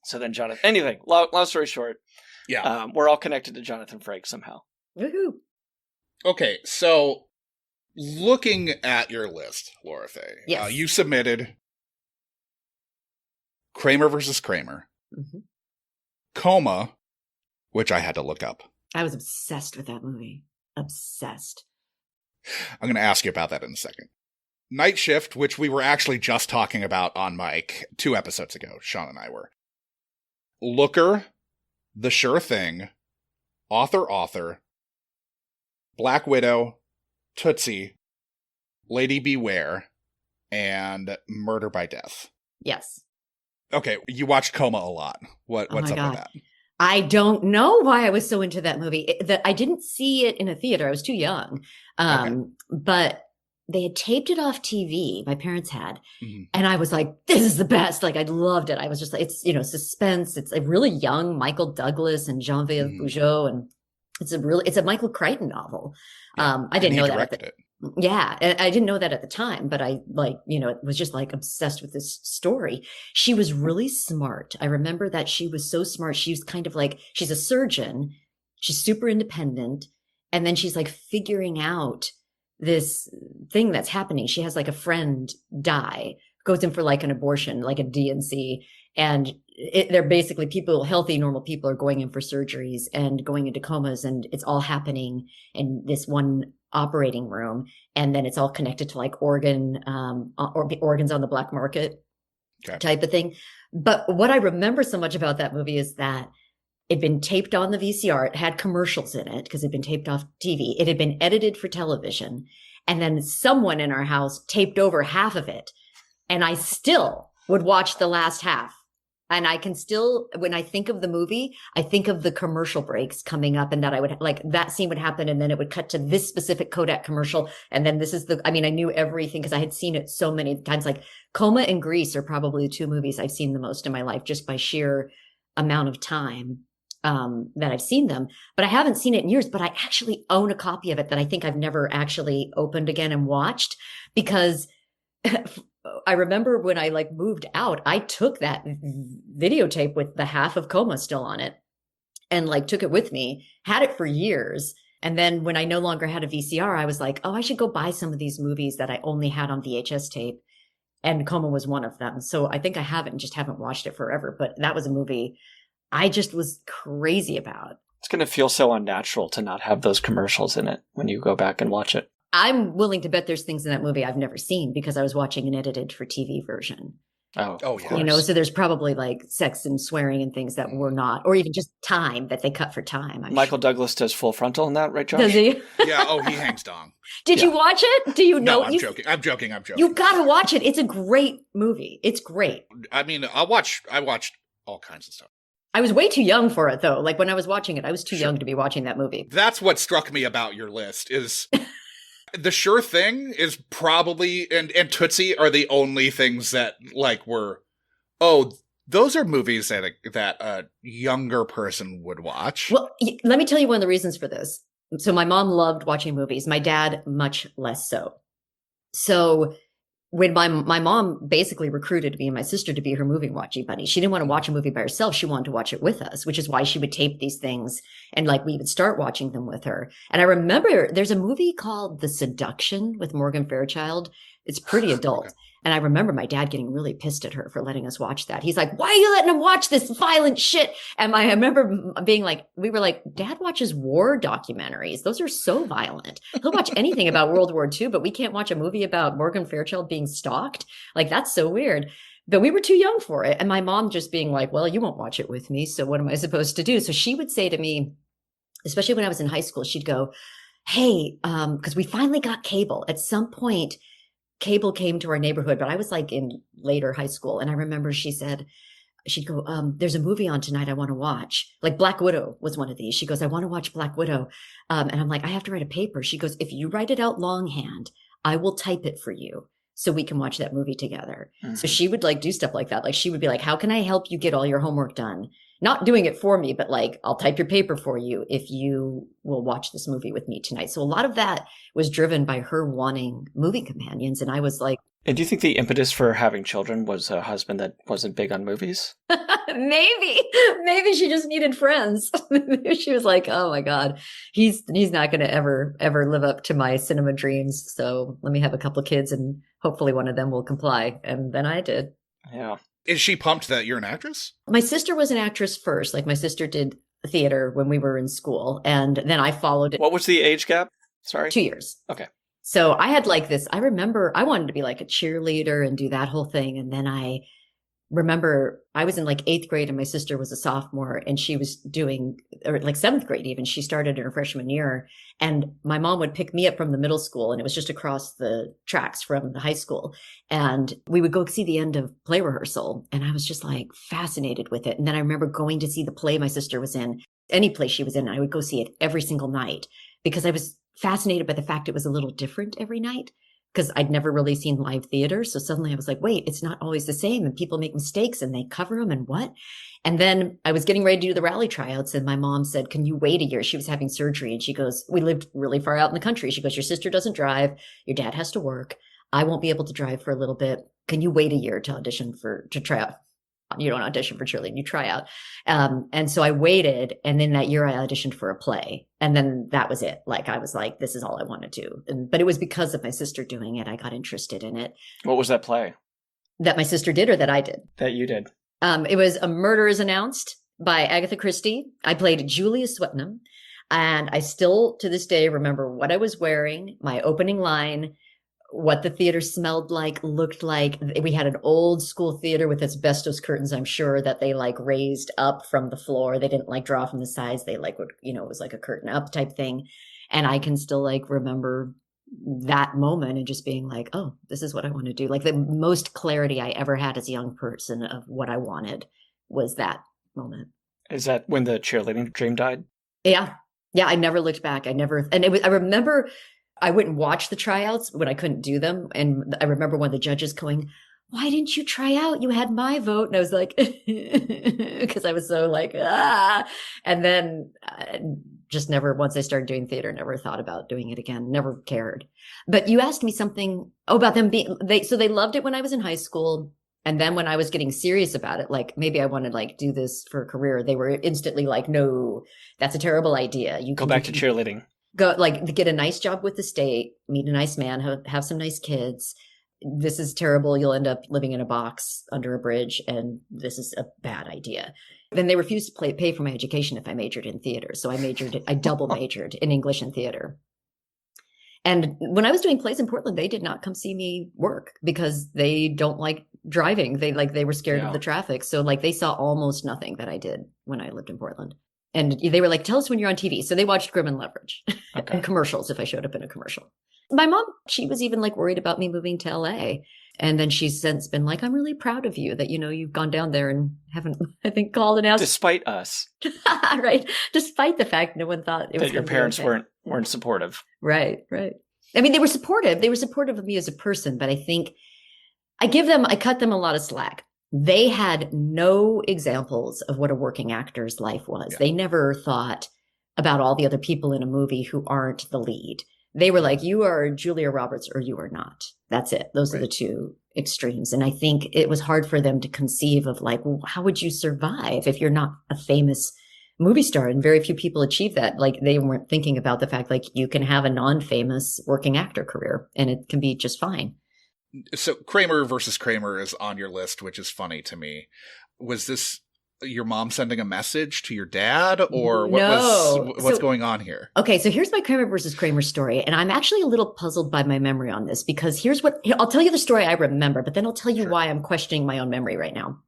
[SPEAKER 4] So then Jonathan, anyway, long story short,
[SPEAKER 5] Yeah.
[SPEAKER 4] We're all connected to Jonathan Frakes somehow.
[SPEAKER 1] Woohoo.
[SPEAKER 5] Okay, so looking at your list, Laura Faye,
[SPEAKER 1] Yes.
[SPEAKER 5] You submitted Kramer versus Kramer,
[SPEAKER 1] Mm-hmm.
[SPEAKER 5] Coma, which I had to look up.
[SPEAKER 1] I was obsessed with that movie. Obsessed.
[SPEAKER 5] I'm going to ask you about that in a second. Night Shift, which we were actually just talking about on mic 2 episodes ago, Sean and I were. Looker, The Sure Thing, Author, Black Widow, Tootsie, Lady Beware, and Murder by Death.
[SPEAKER 1] Yes.
[SPEAKER 5] Okay, you watched Coma a lot. What's
[SPEAKER 1] my
[SPEAKER 5] up
[SPEAKER 1] God.
[SPEAKER 5] with that?
[SPEAKER 1] I don't know why I was so into that movie. I didn't see it in a theater. I was too young. But they had taped it off TV. My parents had.
[SPEAKER 5] Mm-hmm.
[SPEAKER 1] And I was like, this is the best. Like, I loved it. I was just like, it's, suspense. It's a really young Michael Douglas and Geneviève Bujold. And it's a Michael Crichton novel.
[SPEAKER 5] Yeah.
[SPEAKER 1] I didn't know that.
[SPEAKER 5] Directed it.
[SPEAKER 1] Yeah. I didn't know that at the time, but I was just like obsessed with this story. She was really smart. I remember that she was so smart. She was kind of like, she's a surgeon. She's super independent. And then she's like figuring out this thing that's happening. She has like a friend die, goes in for like an abortion, like a DNC. And they're basically healthy, normal people are going in for surgeries and going into comas, and it's all happening in this one operating room. And then it's all connected to like organs on the black market type of thing. But what I remember so much about that movie is that it'd been taped on the VCR. It had commercials in it because it'd been taped off TV. It had been edited for television. And then someone in our house taped over half of it. And I still would watch the last half. And I can still, when I think of the movie, I think of the commercial breaks coming up, and that I would like that scene would happen. And then it would cut to this specific Kodak commercial. And then I knew everything because I had seen it so many times. Like Coma and Grease are probably the 2 movies I've seen the most in my life, just by sheer amount of time that I've seen them. But I haven't seen it in years, but I actually own a copy of it that I think I've never actually opened again and watched, because I remember when I moved out, I took that videotape with the half of Coma still on it and took it with me, had it for years. And then when I no longer had a VCR, I was like, oh, I should go buy some of these movies that I only had on VHS tape. And Coma was one of them. So I think I haven't watched it forever, but that was a movie I just was crazy about.
[SPEAKER 4] It's going to feel so unnatural to not have those commercials in it when you go back and watch it.
[SPEAKER 1] I'm willing to bet there's things in that movie I've never seen because I was watching an edited for TV version.
[SPEAKER 5] Oh, yeah.
[SPEAKER 1] So there's probably sex and swearing and things that were not, or even just time that they cut for time.
[SPEAKER 4] Michael Douglas does full frontal in that, right, Josh?
[SPEAKER 1] Does he?
[SPEAKER 5] Yeah. Oh, he hangs dong.
[SPEAKER 1] Did you watch it? Do you know?
[SPEAKER 5] No, I'm joking.
[SPEAKER 1] You got to watch it. It's a great movie. It's great.
[SPEAKER 5] I mean, I watched all kinds of stuff.
[SPEAKER 1] I was way too young for it, though. Like when I was watching it, I was too
[SPEAKER 5] Sure.
[SPEAKER 1] young to be watching that movie.
[SPEAKER 5] That's what struck me about your list is The Sure Thing is probably, and Tootsie are the only things that like were, oh, those are movies that a younger person would watch.
[SPEAKER 1] Well, let me tell you one of the reasons for this. So my mom loved watching movies. My dad, much less so. So when my mom basically recruited me and my sister to be her movie watching buddy, she didn't want to watch a movie by herself. She wanted to watch it with us, which is why she would tape these things. And like we would start watching them with her. And I remember there's a movie called The Seduction with Morgan Fairchild. It's pretty adult.
[SPEAKER 5] Okay.
[SPEAKER 1] And I remember my dad getting really pissed at her for letting us watch that. He's like, why are you letting him watch this violent shit? And I remember being like, we were like, Dad watches war documentaries. Those are so violent. He'll watch anything about World War II, but we can't watch a movie about Morgan Fairchild being stalked. Like, that's so weird. But we were too young for it. And my mom just being like, well, you won't watch it with me. So what am I supposed to do? So she would say to me, especially when I was in high school, she'd go, hey, because we finally got cable. At some point, cable came to our neighborhood, but I was like in later high school. And I remember she'd go, there's a movie on tonight I want to watch. Like Black Widow was one of these. She goes, I want to watch Black Widow. And I'm like, I have to write a paper. She goes, if you write it out longhand, I will type it for you so we can watch that movie together. Mm-hmm. So she would like do stuff like that. Like she would be like, how can I help you get all your homework done? Not doing it for me, but like, I'll type your paper for you if you will watch this movie with me tonight. So a lot of that was driven by her wanting movie companions. And I was like,
[SPEAKER 4] and do you think the impetus for having children was a husband that wasn't big on movies?
[SPEAKER 1] Maybe she just needed friends. She was like, oh my God, he's not going to ever live up to my cinema dreams. So let me have a couple of kids and hopefully one of them will comply. And then I did.
[SPEAKER 4] Yeah.
[SPEAKER 5] Is she pumped that you're an actress?
[SPEAKER 1] My sister was an actress first. Like my sister did theater when we were in school. And then I followed it.
[SPEAKER 4] What was the age gap? Sorry.
[SPEAKER 1] 2 years.
[SPEAKER 4] Okay.
[SPEAKER 1] So I had like this, I remember I wanted to be like a cheerleader and do that whole thing. And then I remember I was in like 8th grade and my sister was a sophomore and she was doing, or like 7th grade even, she started in her freshman year. And my mom would pick me up from the middle school and it was just across the tracks from the high school. And we would go see the end of play rehearsal. And I was just like fascinated with it. And then I remember going to see the play my sister was in, any play she was in, I would go see it every single night because I was fascinated by the fact it was a little different every night because I'd never really seen live theater. So suddenly I was like, wait, it's not always the same and people make mistakes and they cover them and what? And then I was getting ready to do the rally tryouts and my mom said, can you wait a year? She was having surgery and she goes, we lived really far out in the country. She goes, your sister doesn't drive. Your dad has to work. I won't be able to drive for a little bit. Can you wait a year to to try out? You don't audition for cheerleading, you try out. And so I waited. And then that year I auditioned for a play. And then that was it. Like, I was like, this is all I want to do. But it was because of my sister doing it. I got interested in it.
[SPEAKER 4] What was that play?
[SPEAKER 1] That my sister did or that I did?
[SPEAKER 4] That you did.
[SPEAKER 1] It was A Murder is Announced by Agatha Christie. I played Julia Swetnam. And I still, to this day, remember what I was wearing, my opening line, what the theater smelled like, looked like. We had an old school theater with asbestos curtains, I'm sure, that they like raised up from the floor. They didn't like draw from the sides. They like would, it was like a curtain up type thing. And I can still like remember that moment and just being like, oh, this is what I want to do. Like the most clarity I ever had as a young person of what I wanted was that moment.
[SPEAKER 4] Is that when the cheerleading dream died?
[SPEAKER 1] Yeah. Yeah. I never looked back. I remember I wouldn't watch the tryouts when I couldn't do them. And I remember one of the judges going, why didn't you try out? You had my vote. And I was like, because I was so like, ah. And then just never, once I started doing theater, never thought about doing it again. Never cared. But you asked me something about them being, so they loved it when I was in high school. And then when I was getting serious about it, like maybe I wanted like do this for a career, they were instantly like, no, that's a terrible idea. You
[SPEAKER 4] go back to cheerleading.
[SPEAKER 1] Go like get a nice job with the state, meet a nice man, have some nice kids. This is terrible. You'll end up living in a box under a bridge. And this is a bad idea. Then they refused to pay for my education if I majored in theater. So I double majored in English and theater. And when I was doing plays in Portland, they did not come see me work because they don't like driving. They were scared of the traffic. So like they saw almost nothing that I did when I lived in Portland. And they were like, tell us when you're on TV. So they watched Grim and Leverage and commercials if I showed up in a commercial. My mom, she was even like worried about me moving to LA. And then she's since been like, I'm really proud of you that, you've gone down there and haven't, I think, called and asked.
[SPEAKER 4] Despite us.
[SPEAKER 1] Right. Despite the fact no one thought it was
[SPEAKER 4] that your
[SPEAKER 1] gonna be
[SPEAKER 4] parents
[SPEAKER 1] okay.
[SPEAKER 4] weren't supportive.
[SPEAKER 1] Right. I mean, they were supportive. They were supportive of me as a person, but I think I cut them a lot of slack. They had no examples of what a working actor's life was.
[SPEAKER 5] Yeah.
[SPEAKER 1] They never thought about all the other people in a movie who aren't the lead. They were like, you are Julia Roberts or you are not. That's it. Those are the two extremes. And I think it was hard for them to conceive of like, well, how would you survive if you're not a famous movie star? And very few people achieve that. Like they weren't thinking about the fact like you can have a non-famous working actor career and it can be just fine.
[SPEAKER 5] So Kramer versus Kramer is on your list, which is funny to me. Was this your mom sending a message to your dad, or what's going on here?
[SPEAKER 1] Okay, so here's my Kramer versus Kramer story, and I'm actually a little puzzled by my memory on this because I'll tell you the story I remember, but then I'll tell you why I'm questioning my own memory right now.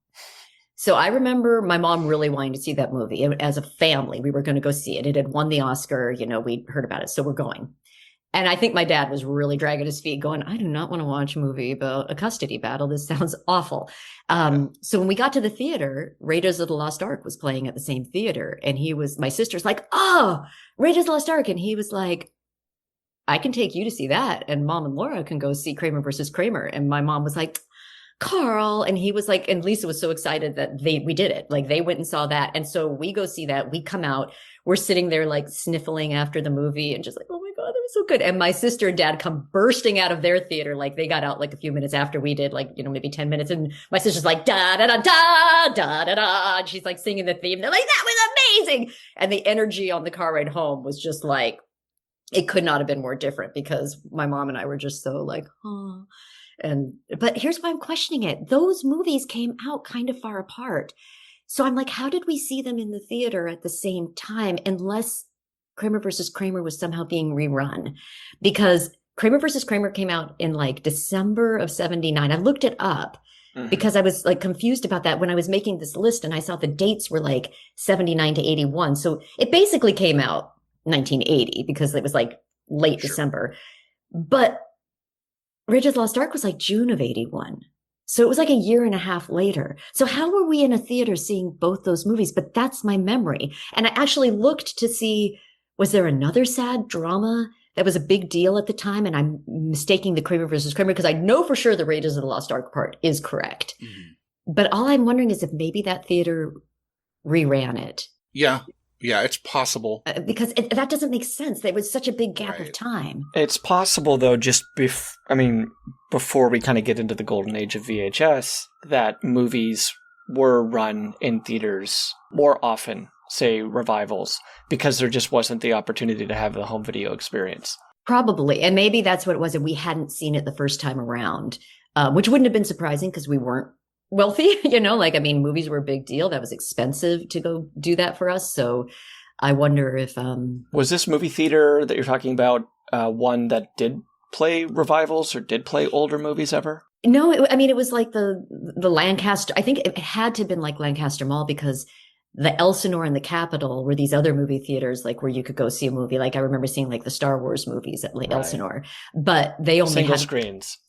[SPEAKER 1] So I remember my mom really wanting to see that movie. As a family, we were going to go see it. It had won the Oscar, we'd heard about it, so we're going. And I think my dad was really dragging his feet going, I do not want to watch a movie about a custody battle. This sounds awful. So when we got to the theater, Raiders of the Lost Ark was playing at the same theater. And my sister's like, oh, Raiders of the Lost Ark. And he was like, I can take you to see that. And Mom and Laura can go see Kramer versus Kramer. And my mom was like, Carl. And he was like, and Lisa was so excited that we did it. Like they went and saw that. And so we go see that. We come out. We're sitting there like sniffling after the movie and just like, oh my God, that was so good. And my sister and dad come bursting out of their theater. Like they got out like a few minutes after we did, like, maybe 10 minutes. And my sister's like, da, da, da, da, da, da, da. And she's like singing the theme. They're like, that was amazing. And the energy on the car ride home was just like, it could not have been more different because my mom and I were just so like, oh. But here's why I'm questioning it. Those movies came out kind of far apart. So I'm like, how did we see them in the theater at the same time? Unless Kramer versus Kramer was somehow being rerun, because Kramer versus Kramer came out in like December of 79. I looked it up because I was like confused about that when I was making this list and I saw the dates were like 79 to 81. So it basically came out 1980 because it was like late December. But Raiders of the Lost Ark was like June of 81. So it was like a year and a half later. So how were we in a theater seeing both those movies? But that's my memory. And I actually looked to see, was there another sad drama that was a big deal at the time? And I'm mistaking the Kramer versus Kramer because I know for sure the Raiders of the Lost Ark part is correct. Mm-hmm. But all I'm wondering is if maybe that theater reran it.
[SPEAKER 5] Yeah, it's possible.
[SPEAKER 1] Because that doesn't make sense. There was such a big gap of time.
[SPEAKER 4] It's possible, though, just before we kind of get into the golden age of VHS, that movies were run in theaters more often, say revivals, because there just wasn't the opportunity to have the home video experience.
[SPEAKER 1] Probably. And maybe that's what it was. And we hadn't seen it the first time around, which wouldn't have been surprising because we weren't wealthy, movies were a big deal. That was expensive to go do that for us. So I wonder if
[SPEAKER 4] was this movie theater that you're talking about one that did play revivals or did play older movies ever?
[SPEAKER 1] No, it was like the Lancaster. I think it had to have been like Lancaster Mall because the Elsinore and the Capitol were these other movie theaters, like where you could go see a movie. Like I remember seeing like the Star Wars movies at Elsinore, but they only had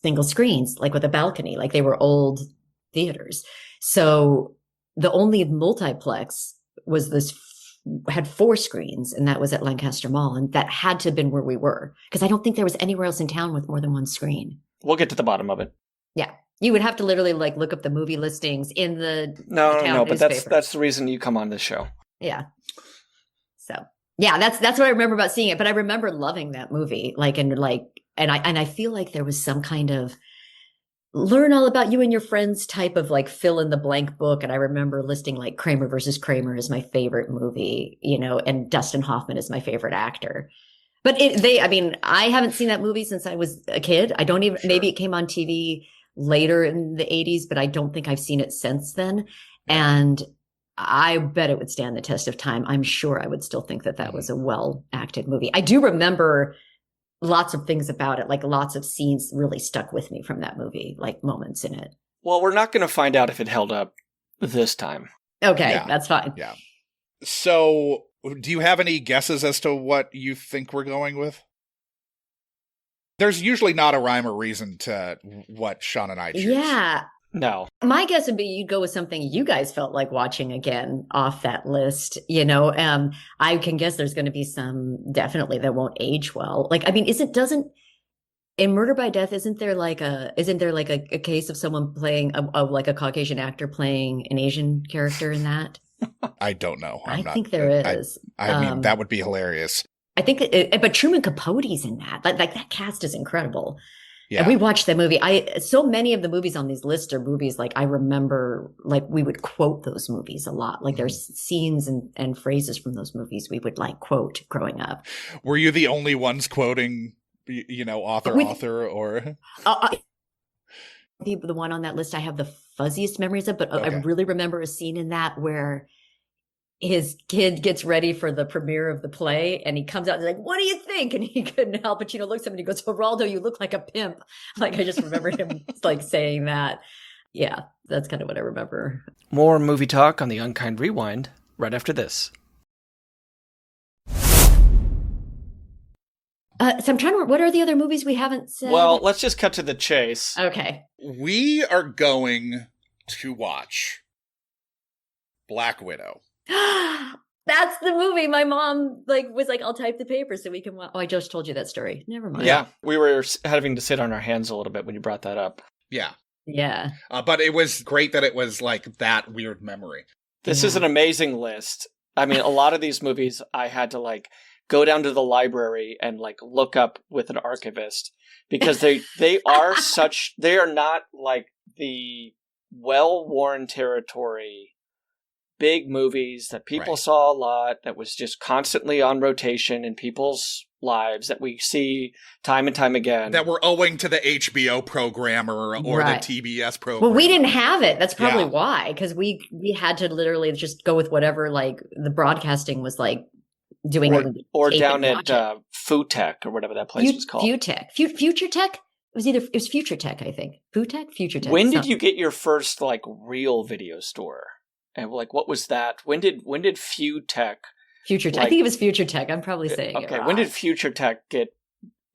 [SPEAKER 1] single screens, like with a balcony, like they were old theaters. So the only multiplex was had 4 screens, and that was at Lancaster Mall, and that had to have been where we were because I don't think there was anywhere else in town with more than 1 screen.
[SPEAKER 4] We'll get to the bottom of it.
[SPEAKER 1] Yeah, you would have to literally like look up the movie listings in the
[SPEAKER 4] no, but that's the reason you come on this show.
[SPEAKER 1] Yeah. So yeah, that's what I remember about seeing it. But I remember loving that movie, and I feel like there was some kind of learn all about you and your friends type of like fill in the blank book. And I remember listing like Kramer versus Kramer is my favorite movie, and Dustin Hoffman is my favorite actor. But I haven't seen that movie since I was a kid. I don't even, maybe it came on TV later in the 80s, but I don't think I've seen it since then. And I bet it would stand the test of time. I'm sure I would still think that was a well acted movie. I do remember lots of things about it, like lots of scenes really stuck with me from that movie, like moments in it.
[SPEAKER 4] Well, we're not going to find out if it held up this time.
[SPEAKER 1] Okay, that's fine.
[SPEAKER 5] Yeah. So, do you have any guesses as to what you think we're going with? There's usually not a rhyme or reason to what Sean and I choose.
[SPEAKER 1] Yeah.
[SPEAKER 4] No.
[SPEAKER 1] My guess would be you'd go with something you guys felt like watching again off that list. You know, I can guess there's going to be some definitely that won't age well. Like, I mean, in Murder by Death, isn't there like a case of someone playing like a Caucasian actor playing an Asian character in that?
[SPEAKER 5] I don't know.
[SPEAKER 1] I think there is.
[SPEAKER 5] I mean, that would be hilarious.
[SPEAKER 1] I think, but Truman Capote's in that. Like that cast is incredible.
[SPEAKER 5] Yeah.
[SPEAKER 1] And we watched that movie. So many of the movies on these lists are movies like I remember, like we would quote those movies a lot. Like there's scenes and phrases from those movies we would like quote growing up.
[SPEAKER 5] Were you the only ones quoting, author, or?
[SPEAKER 1] The one on that list I have the fuzziest memories of, but okay. I really remember a scene in that where his kid gets ready for the premiere of the play and he comes out and he's like, what do you think? And he couldn't help but, looks at him and he goes, Geraldo, you look like a pimp. Like, I just remember him like saying that. Yeah, that's kind of what I remember.
[SPEAKER 4] More movie talk on the Unkind Rewind right after this.
[SPEAKER 1] So I'm trying to, what are the other movies we haven't said?
[SPEAKER 4] Well, let's just cut to the chase.
[SPEAKER 1] Okay.
[SPEAKER 5] We are going to watch Black Widow.
[SPEAKER 1] That's the movie my mom was like, I'll type the paper so we can watch. Oh, I just told you that story. Never mind.
[SPEAKER 4] Yeah, we were having to sit on our hands a little bit when you brought that up.
[SPEAKER 5] Yeah.
[SPEAKER 1] Yeah.
[SPEAKER 5] But it was great that it was like that weird memory.
[SPEAKER 4] This is an amazing list. I mean, a lot of these movies I had to like go down to the library and like look up with an archivist because they are not like the well-worn territory big movies that people saw a lot, that was just constantly on rotation in people's lives that we see time and time again.
[SPEAKER 5] That were owing to the HBO programmer or the TBS program.
[SPEAKER 1] Well, we didn't have it. That's probably why, because we had to literally just go with whatever like the broadcasting was like doing.
[SPEAKER 4] Or down at Food Tech or whatever that place was called.
[SPEAKER 1] Future Tech? It was Future Tech, I think. Food Tech? Future Tech.
[SPEAKER 4] When did you get your first like real video store? And like, what was that? When did Feud Tech?
[SPEAKER 1] Future Tech. I think it was Future Tech. I'm probably saying it wrong.
[SPEAKER 4] When did Future Tech get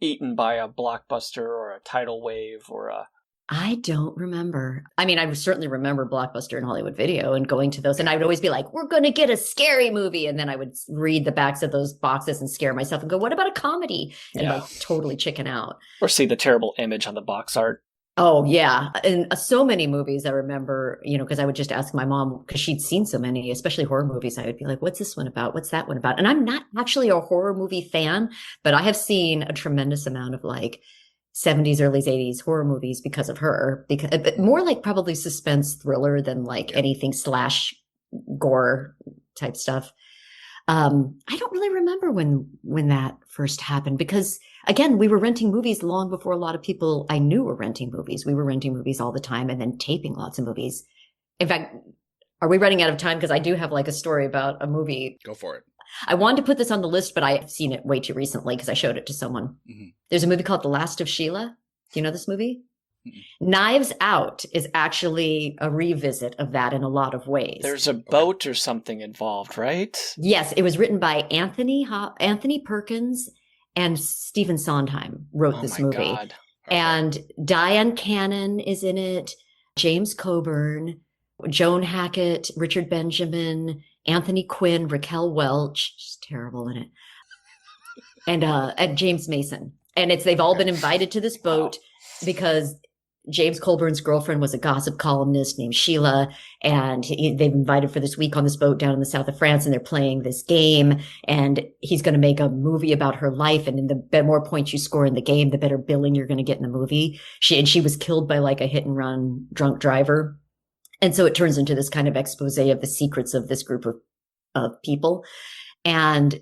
[SPEAKER 4] eaten by a Blockbuster or a Tidal Wave or a?
[SPEAKER 1] I don't remember. I mean, I certainly remember Blockbuster and Hollywood Video and going to those. And I would always be like, we're going to get a scary movie. And then I would read the backs of those boxes and scare myself and go, what about a comedy? And like totally chicken out.
[SPEAKER 4] Or see the terrible image on the box art.
[SPEAKER 1] Oh, yeah. And so many movies I remember, because I would just ask my mom, because she'd seen so many, especially horror movies. I would be like, what's this one about? What's that one about? And I'm not actually a horror movie fan, but I have seen a tremendous amount of like 70s, early 80s horror movies because of her, but more like probably suspense thriller than like anything slash gore type stuff. I don't really remember when that first happened because again, we were renting movies long before a lot of people I knew were renting movies. We were renting movies all the time and then taping lots of movies. In fact, are we running out of time? Because I do have like a story about a movie.
[SPEAKER 5] Go for it.
[SPEAKER 1] I wanted to put this on the list, but I've seen it way too recently because I showed it to someone. Mm-hmm. There's a movie called The Last of Sheila. Do you know this movie? Mm-hmm. Knives Out is actually a revisit of that in a lot of ways.
[SPEAKER 4] There's a boat or something involved, right?
[SPEAKER 1] Yes, it was written by Anthony Perkins and Stephen Sondheim wrote this movie.
[SPEAKER 4] God.
[SPEAKER 1] Okay. And Diane Cannon is in it, James Coburn, Joan Hackett, Richard Benjamin, Anthony Quinn, Raquel Welch, she's terrible in it, and James Mason. And they've all been invited to this boat because James Colburn's girlfriend was a gossip columnist named Sheila, and they've invited for this week on this boat down in the south of France, and they're playing this game, and he's going to make a movie about her life, and the more points you score in the game, the better billing you're going to get in the movie. She was killed by like a hit and run drunk driver. And so it turns into this kind of expose of the secrets of this group of people. And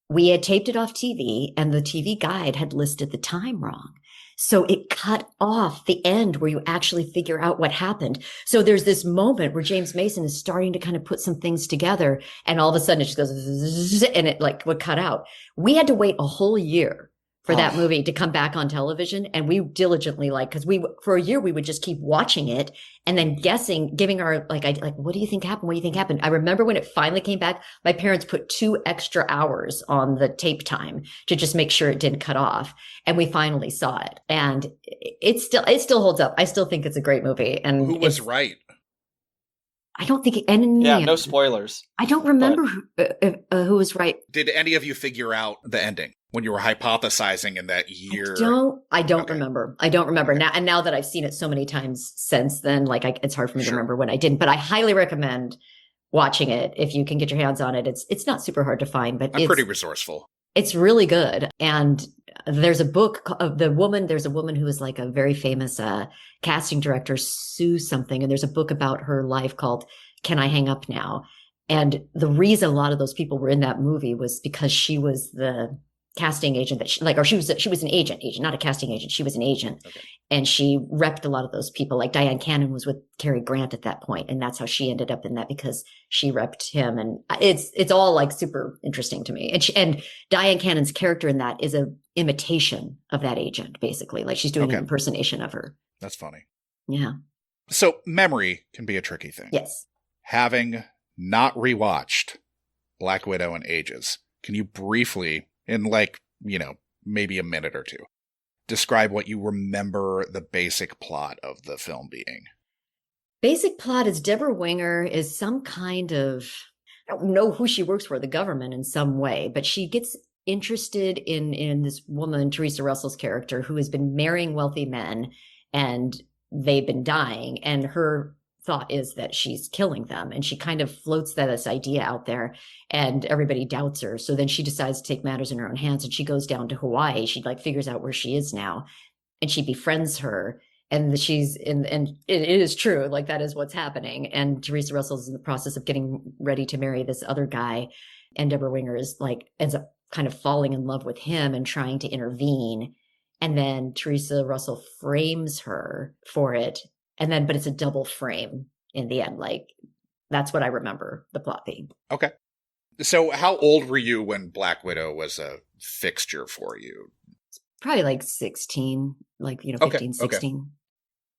[SPEAKER 1] we had taped it off TV, and the TV guide had listed the time wrong. So it cut off the end where you actually figure out what happened. So there's this moment where James Mason is starting to kind of put some things together, and all of a sudden it just goes, and it like would cut out. We had to wait a whole year for that movie to come back on television. And we diligently, like, because for a year, we would just keep watching it and then guessing, giving our, what do you think happened? What do you think happened? I remember when it finally came back, my parents put 2 extra hours on the tape time to just make sure it didn't cut off. And we finally saw it. And it still holds up. I still think it's a great movie. And
[SPEAKER 5] who was right?
[SPEAKER 1] I don't think any.
[SPEAKER 4] Yeah, no spoilers.
[SPEAKER 1] I don't remember who was right.
[SPEAKER 5] Did any of you figure out the ending when you were hypothesizing in that year?
[SPEAKER 1] I don't remember. I don't remember now. And now that I've seen it so many times since then, it's hard for me to remember when I didn't. But I highly recommend watching it if you can get your hands on it. It's not super hard to find, but
[SPEAKER 5] I'm pretty resourceful.
[SPEAKER 1] It's really good. And there's a book of there's a woman who is like a very famous casting director, Sue something. And there's a book about her life called Can I Hang Up Now? And the reason a lot of those people were in that movie was because she was the casting agent that she was an agent, not a casting agent. She was an agent. Okay. And she repped a lot of those people. Like Diane Cannon was with Cary Grant at that point, and that's how she ended up in that, because she repped him. And it's all like super interesting to me. And Diane Cannon's character in that is a imitation of that agent, basically. Like she's doing an impersonation of her.
[SPEAKER 5] That's funny.
[SPEAKER 1] Yeah.
[SPEAKER 5] So memory can be a tricky thing.
[SPEAKER 1] Yes.
[SPEAKER 5] Having not rewatched Black Widow in ages, can you briefly, in maybe a minute or two, describe what you remember the basic plot of the film being?
[SPEAKER 1] Basic plot is Deborah Winger is some kind of, I don't know who she works for, the government in some way, but she gets interested in this woman, Teresa Russell's character, who has been marrying wealthy men and they've been dying. And her thought is that she's killing them. And she kind of floats this idea out there and everybody doubts her. So then she decides to take matters in her own hands and she goes down to Hawaii. She figures out where she is now and she befriends her. And and it is true. Like that is what's happening. And Teresa Russell is in the process of getting ready to marry this other guy. And Deborah Winger ends up kind of falling in love with him and trying to intervene. And then Teresa Russell frames her for it. But it's a double frame in the end. Like, that's what I remember the plot being.
[SPEAKER 5] Okay. So how old were you when Black Widow was a fixture for you?
[SPEAKER 1] Probably like 16, 15, 16. Okay.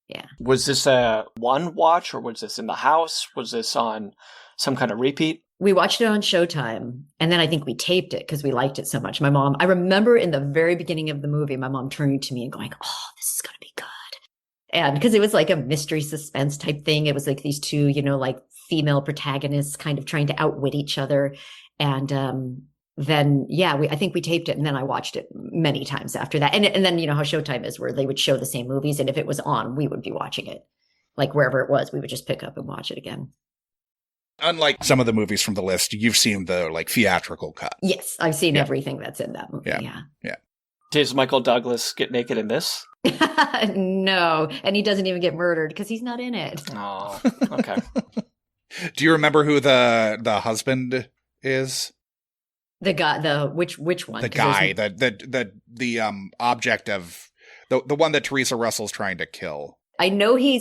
[SPEAKER 1] Yeah.
[SPEAKER 4] Was this a one watch or was this in the house? Was this on some kind of repeat?
[SPEAKER 1] We watched it on Showtime, and then I think we taped it because we liked it so much. I remember in the very beginning of the movie, my mom turning to me and going, "Oh, this is going to be good." And because it was like a mystery suspense type thing. It was like these two, female protagonists kind of trying to outwit each other. And I think we taped it and then I watched it many times after that. And then, how Showtime is, where they would show the same movies. And if it was on, we would be watching it. Like wherever it was, we would just pick up and watch it again.
[SPEAKER 5] Unlike some of the movies from the list, you've seen the theatrical cut.
[SPEAKER 1] Yes, I've seen everything that's in that movie. Yeah.
[SPEAKER 4] Does Michael Douglas get naked in this?
[SPEAKER 1] No, and he doesn't even get murdered because he's not in it.
[SPEAKER 4] Oh, okay.
[SPEAKER 5] Do you remember who the husband is?
[SPEAKER 1] The guy, which one?
[SPEAKER 5] The guy, the object of the one that Teresa Russell's trying to kill.
[SPEAKER 1] I know he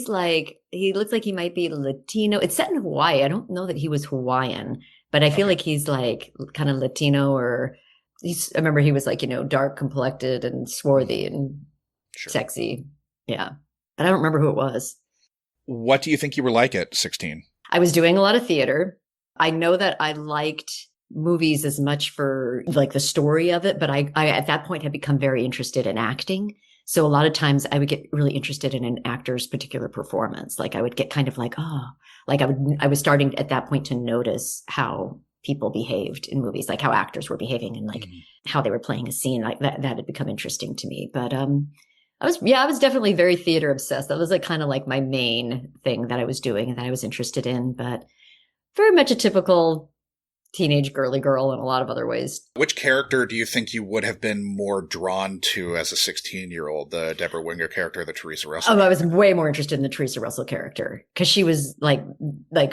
[SPEAKER 1] looks like he might be Latino. It's set in Hawaii. I don't know that he was Hawaiian, but I feel like he's kind of Latino, or I remember he was dark complected and swarthy and sexy. Yeah. But I don't remember who it was.
[SPEAKER 5] What do you think you were like at 16?
[SPEAKER 1] I was doing a lot of theater. I know that I liked movies as much for the story of it, but I at that point had become very interested in acting. So a lot of times I would get really interested in an actor's particular performance. I would get kind of I was starting at that point to notice how people behaved in movies, how actors were behaving and how they were playing a scene. That had become interesting to me. But I was definitely very theater obsessed. That was kind of my main thing that I was doing and that I was interested in, but very much a typical teenage girly girl in a lot of other ways.
[SPEAKER 5] Which character do you think you would have been more drawn to as a 16-year-old? The Deborah Winger character or the Teresa Russell?
[SPEAKER 1] Oh, I was way more interested in the Teresa Russell character because she was like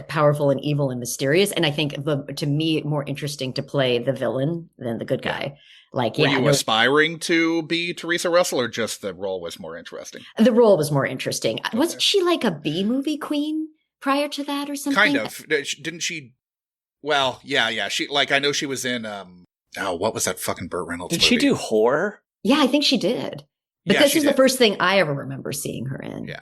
[SPEAKER 1] powerful and evil and mysterious. And I think to me, more interesting to play the villain than the good guy.
[SPEAKER 5] Were you aspiring to be Teresa Russell, or just the role was more interesting?
[SPEAKER 1] The role was more interesting. Okay. Wasn't she like a B-movie queen prior to that or something?
[SPEAKER 5] Kind of. Didn't she? Well, yeah. She I know she was in what was that fucking Burt Reynolds movie?
[SPEAKER 4] Did she do horror?
[SPEAKER 1] Yeah, I think she did. But
[SPEAKER 5] Yeah,
[SPEAKER 1] this
[SPEAKER 5] she
[SPEAKER 1] is the
[SPEAKER 5] did.
[SPEAKER 1] first thing I ever remember seeing her in.
[SPEAKER 5] Yeah.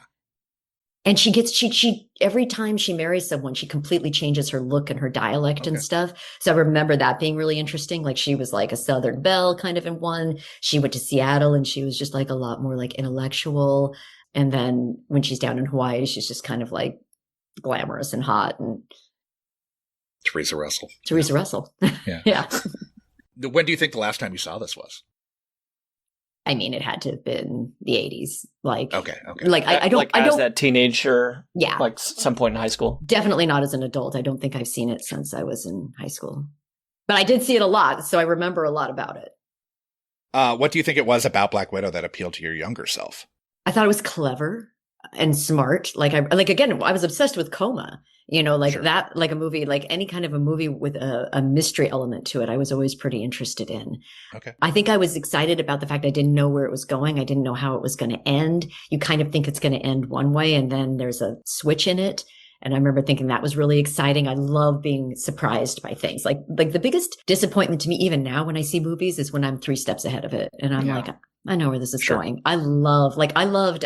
[SPEAKER 1] And she every time she marries someone, she completely changes her look and her dialect and
[SPEAKER 5] Okay.
[SPEAKER 1] stuff. So I remember that being really interesting. Like she was like a Southern belle kind of in one. She went to Seattle and she was just like a lot more like intellectual. And then when she's down in Hawaii, she's just kind of like glamorous and hot and
[SPEAKER 5] Teresa Russell.
[SPEAKER 1] Teresa Russell.
[SPEAKER 5] Yeah.
[SPEAKER 1] Yeah.
[SPEAKER 5] When do you think the last time you saw this was?
[SPEAKER 1] I mean, it had to have been the 80s. Like,
[SPEAKER 5] Okay.
[SPEAKER 1] like I don't,
[SPEAKER 4] like
[SPEAKER 1] I
[SPEAKER 4] as
[SPEAKER 1] don't,
[SPEAKER 4] that teenager,
[SPEAKER 1] yeah,
[SPEAKER 4] like some point in high school.
[SPEAKER 1] definitely not as an adult. I don't think I've seen it since I was in high school, but I did see it a lot. So I remember a lot about it.
[SPEAKER 5] What do you think it was about Black Widow that appealed to your younger self?
[SPEAKER 1] I thought it was clever and smart. Again, I was obsessed with Coma, like
[SPEAKER 5] Sure.
[SPEAKER 1] that, like a movie, like any kind of a movie with a mystery element to it. I was always pretty interested in.
[SPEAKER 5] Okay.
[SPEAKER 1] I think I was excited about the fact I didn't know where it was going. I didn't know how it was going to end. You kind of think it's going to end one way and then there's a switch in it. And I remember thinking that was really exciting. I love being surprised by things. Like the biggest disappointment to me, even now when I see movies, is when I'm 3 steps ahead of it. And I'm
[SPEAKER 5] Yeah.
[SPEAKER 1] like, I know where this is
[SPEAKER 5] Sure.
[SPEAKER 1] going. I loved,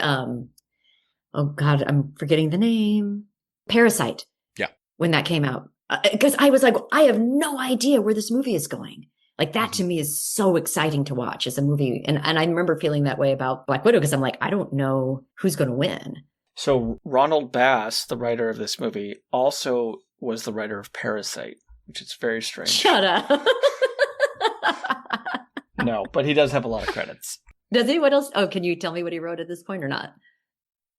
[SPEAKER 1] oh God, I'm forgetting the name. Parasite.
[SPEAKER 5] Yeah.
[SPEAKER 1] When that came out. Because I was like, I have no idea where this movie is going. Like that to me is so exciting to watch as a movie. And I remember feeling that way about Black Widow because I'm like, I don't know who's going to win.
[SPEAKER 4] So Ronald Bass, the writer of this movie, also was the writer of Parasite, which is very strange.
[SPEAKER 1] Shut up.
[SPEAKER 4] No, but he does have a lot of credits.
[SPEAKER 1] Does anyone else? Oh, can you tell me what he wrote at this point or not?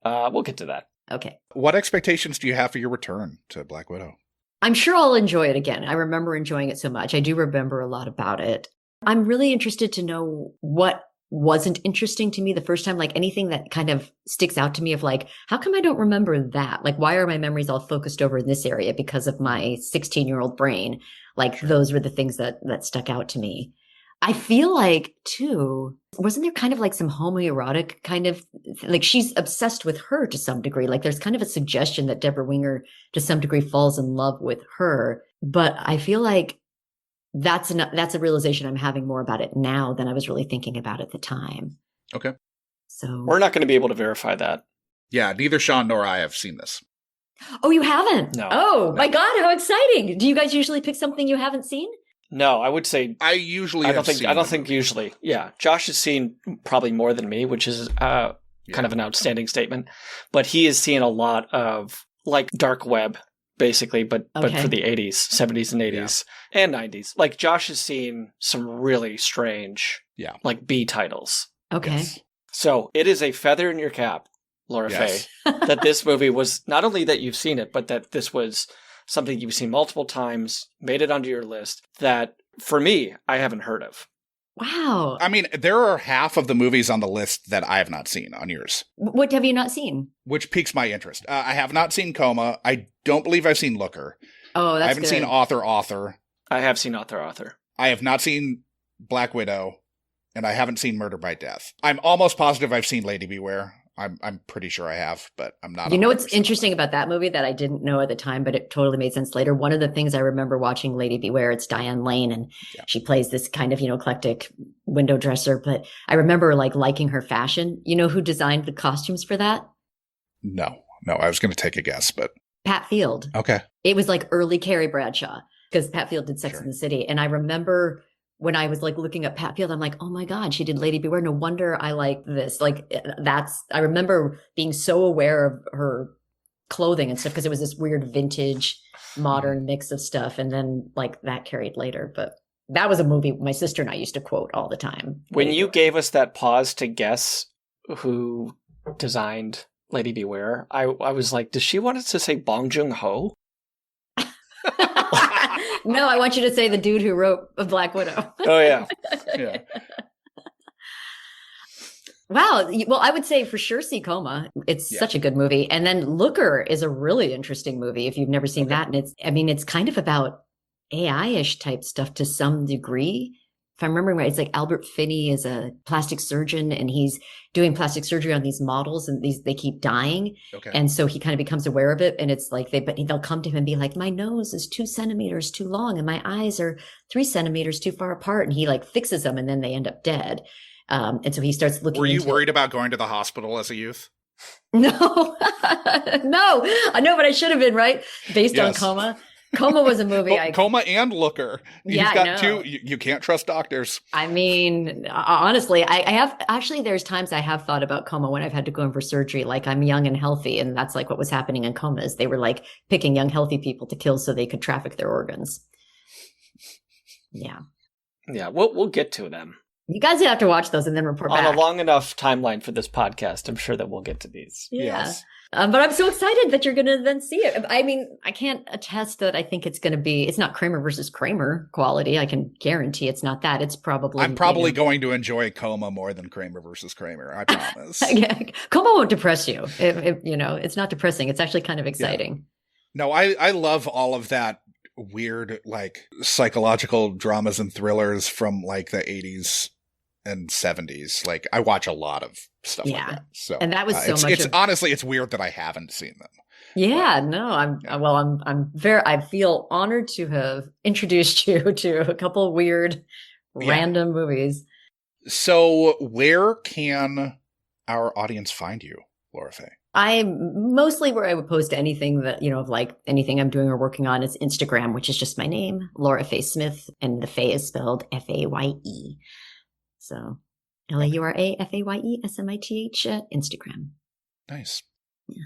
[SPEAKER 4] We'll get to that.
[SPEAKER 1] Okay.
[SPEAKER 5] What expectations do you have for your return to Black Widow?
[SPEAKER 1] I'm sure I'll enjoy it again. I remember enjoying it so much. I do remember a lot about it. I'm really interested to know what wasn't interesting to me the first time, like anything that kind of sticks out to me of like, how come I don't remember that? Like, why are my memories all focused over in this area because of my 16-year-old brain? Like those were the things that stuck out to me. I feel like too, wasn't there kind of like some homoerotic kind of like she's obsessed with her to some degree. Like there's kind of a suggestion that Deborah Winger to some degree falls in love with her. But I feel like that's a realization I'm having more about it now than I was really thinking about at the time.
[SPEAKER 5] Okay.
[SPEAKER 1] So
[SPEAKER 4] We're not going to be able to verify that.
[SPEAKER 5] Yeah, neither Sean nor I have seen this.
[SPEAKER 1] Oh, you haven't?
[SPEAKER 4] No.
[SPEAKER 1] Oh,
[SPEAKER 5] No.
[SPEAKER 1] my God, how exciting. Do you guys usually pick something you haven't seen?
[SPEAKER 4] No, I would say
[SPEAKER 5] I usually
[SPEAKER 4] I don't
[SPEAKER 5] have
[SPEAKER 4] think
[SPEAKER 5] seen
[SPEAKER 4] I don't
[SPEAKER 5] the
[SPEAKER 4] think
[SPEAKER 5] movie.
[SPEAKER 4] usually. Yeah, Josh has seen probably more than me, which is kind of an outstanding statement. But he has seen a lot of like dark web, basically, but
[SPEAKER 1] Okay.
[SPEAKER 4] for the 80s, 70s, and 80s and 90s. Like Josh has seen some really strange, like B titles.
[SPEAKER 1] Okay.
[SPEAKER 5] Yes.
[SPEAKER 4] So it is a feather in your cap, Laura
[SPEAKER 5] Yes.
[SPEAKER 4] Faye, that this movie was not only that you've seen it, but that this was something you've seen multiple times, made it onto your list, that for me, I haven't heard of.
[SPEAKER 1] Wow.
[SPEAKER 5] I mean, there are half of the movies on the list that I have not seen on yours,
[SPEAKER 1] What have you not seen?
[SPEAKER 5] which piques my interest. I have not seen Coma. I don't believe I've seen Looker.
[SPEAKER 1] Oh, that's
[SPEAKER 5] I haven't
[SPEAKER 1] good.
[SPEAKER 5] seen Author.
[SPEAKER 4] I have seen Author.
[SPEAKER 5] I have not seen Black Widow, and I haven't seen Murder by Death. I'm almost positive I've seen Lady Beware. I'm pretty sure I have, but I'm not.
[SPEAKER 1] You know what's
[SPEAKER 5] 100%
[SPEAKER 1] interesting about that movie that I didn't know at the time, but it totally made sense later? One of the things I remember watching Lady Beware, it's Diane Lane, and she plays this kind of, eclectic window dresser. But I remember like liking her fashion. You know who designed the costumes for that?
[SPEAKER 5] No, I was going to take a guess, but
[SPEAKER 1] Pat Field.
[SPEAKER 5] okay.
[SPEAKER 1] It was like early Carrie Bradshaw because Pat Field did Sex
[SPEAKER 5] Sure.
[SPEAKER 1] in the City. And I remember when I was like looking up Pat Field, I'm like, oh my God, she did Lady Beware. No wonder I like this. Like I remember being so aware of her clothing and stuff because it was this weird vintage modern mix of stuff. And then like that carried later. But that was a movie my sister and I used to quote all the time.
[SPEAKER 4] When
[SPEAKER 1] Lady
[SPEAKER 4] you
[SPEAKER 1] Beware.
[SPEAKER 4] gave us that pause to guess who designed Lady Beware, I was like, does she want us to say Bong Joon-ho?
[SPEAKER 1] No, I want you to say the dude who wrote Black Widow.
[SPEAKER 4] Oh, yeah.
[SPEAKER 5] Yeah.
[SPEAKER 1] Wow. Well, I would say for sure see Coma. It's such a good movie. And then Looker is a really interesting movie if you've never seen that. And it's kind of about AI-ish type stuff to some degree. If I'm remembering right, it's like Albert Finney is a plastic surgeon and he's doing plastic surgery on these models and they keep dying.
[SPEAKER 5] Okay.
[SPEAKER 1] And so he kind of becomes aware of it. And it's like they'll come to him and be like, my nose is 2 centimeters too long and my eyes are 3 centimeters too far apart. And he like fixes them and then they end up dead. And so he starts looking
[SPEAKER 5] Were you
[SPEAKER 1] into
[SPEAKER 5] worried about going to the hospital as a youth?
[SPEAKER 1] No, no, I know, but I should have been, right? Based on
[SPEAKER 5] Yes.
[SPEAKER 1] Coma. Coma was a movie.
[SPEAKER 5] Coma and Looker.
[SPEAKER 1] Yeah,
[SPEAKER 5] You've got
[SPEAKER 1] I know.
[SPEAKER 5] two. You can't trust doctors.
[SPEAKER 1] I mean, honestly, I have actually, there's times I have thought about Coma when I've had to go in for surgery. Like I'm young and healthy. And that's like what was happening in comas. They were like picking young, healthy people to kill so they could traffic their organs. Yeah.
[SPEAKER 4] Yeah, we'll get to them.
[SPEAKER 1] You guys have to watch those and then report
[SPEAKER 4] On
[SPEAKER 1] back.
[SPEAKER 4] a long enough timeline for this podcast, I'm sure that we'll get to these.
[SPEAKER 1] Yeah.
[SPEAKER 5] Yes.
[SPEAKER 1] But I'm so excited that you're going to then see it. I mean, I can't attest that I think it's going to be, it's not Kramer versus Kramer quality. I can guarantee it's not that. It's probably,
[SPEAKER 5] I'm probably going to enjoy Coma more than Kramer versus Kramer. I promise.
[SPEAKER 1] Yeah, Coma won't depress you. It's not depressing. It's actually kind of exciting.
[SPEAKER 5] No, I love all of that weird, like, psychological dramas and thrillers from, like, the 80s and 70s. Like, I watch a lot of stuff like that. So,
[SPEAKER 1] and that was so
[SPEAKER 5] honestly, it's weird that I haven't seen them.
[SPEAKER 1] Yeah, no, I feel honored to have introduced you to a couple weird, random movies.
[SPEAKER 5] So, where can our audience find you, Laura Faye?
[SPEAKER 1] I'm mostly where I would post anything that, of like anything I'm doing or working on is Instagram, which is just my name, Laura Faye Smith, and the Faye is spelled Faye. So LauraFayeSmith at Instagram.
[SPEAKER 5] Nice.
[SPEAKER 1] Yeah.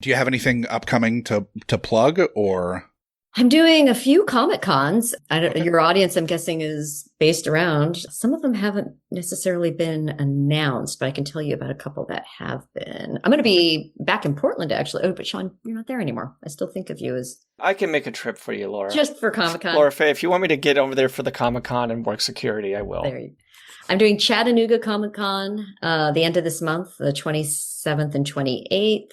[SPEAKER 5] Do you have anything upcoming to plug, or?
[SPEAKER 1] I'm doing a few Comic Cons. Your audience, I'm guessing, is based around. Some of them haven't necessarily been announced, but I can tell you about a couple that have been. I'm going to be back in Portland, actually. Oh, but Sean, you're not there anymore. I still think of you as
[SPEAKER 4] I can make a trip for you, Laura.
[SPEAKER 1] just for Comic Con.
[SPEAKER 4] Laura Faye, if you want me to get over there for the Comic Con and work security, I will.
[SPEAKER 1] I'm doing Chattanooga Comic Con the end of this month, the 27th and 28th.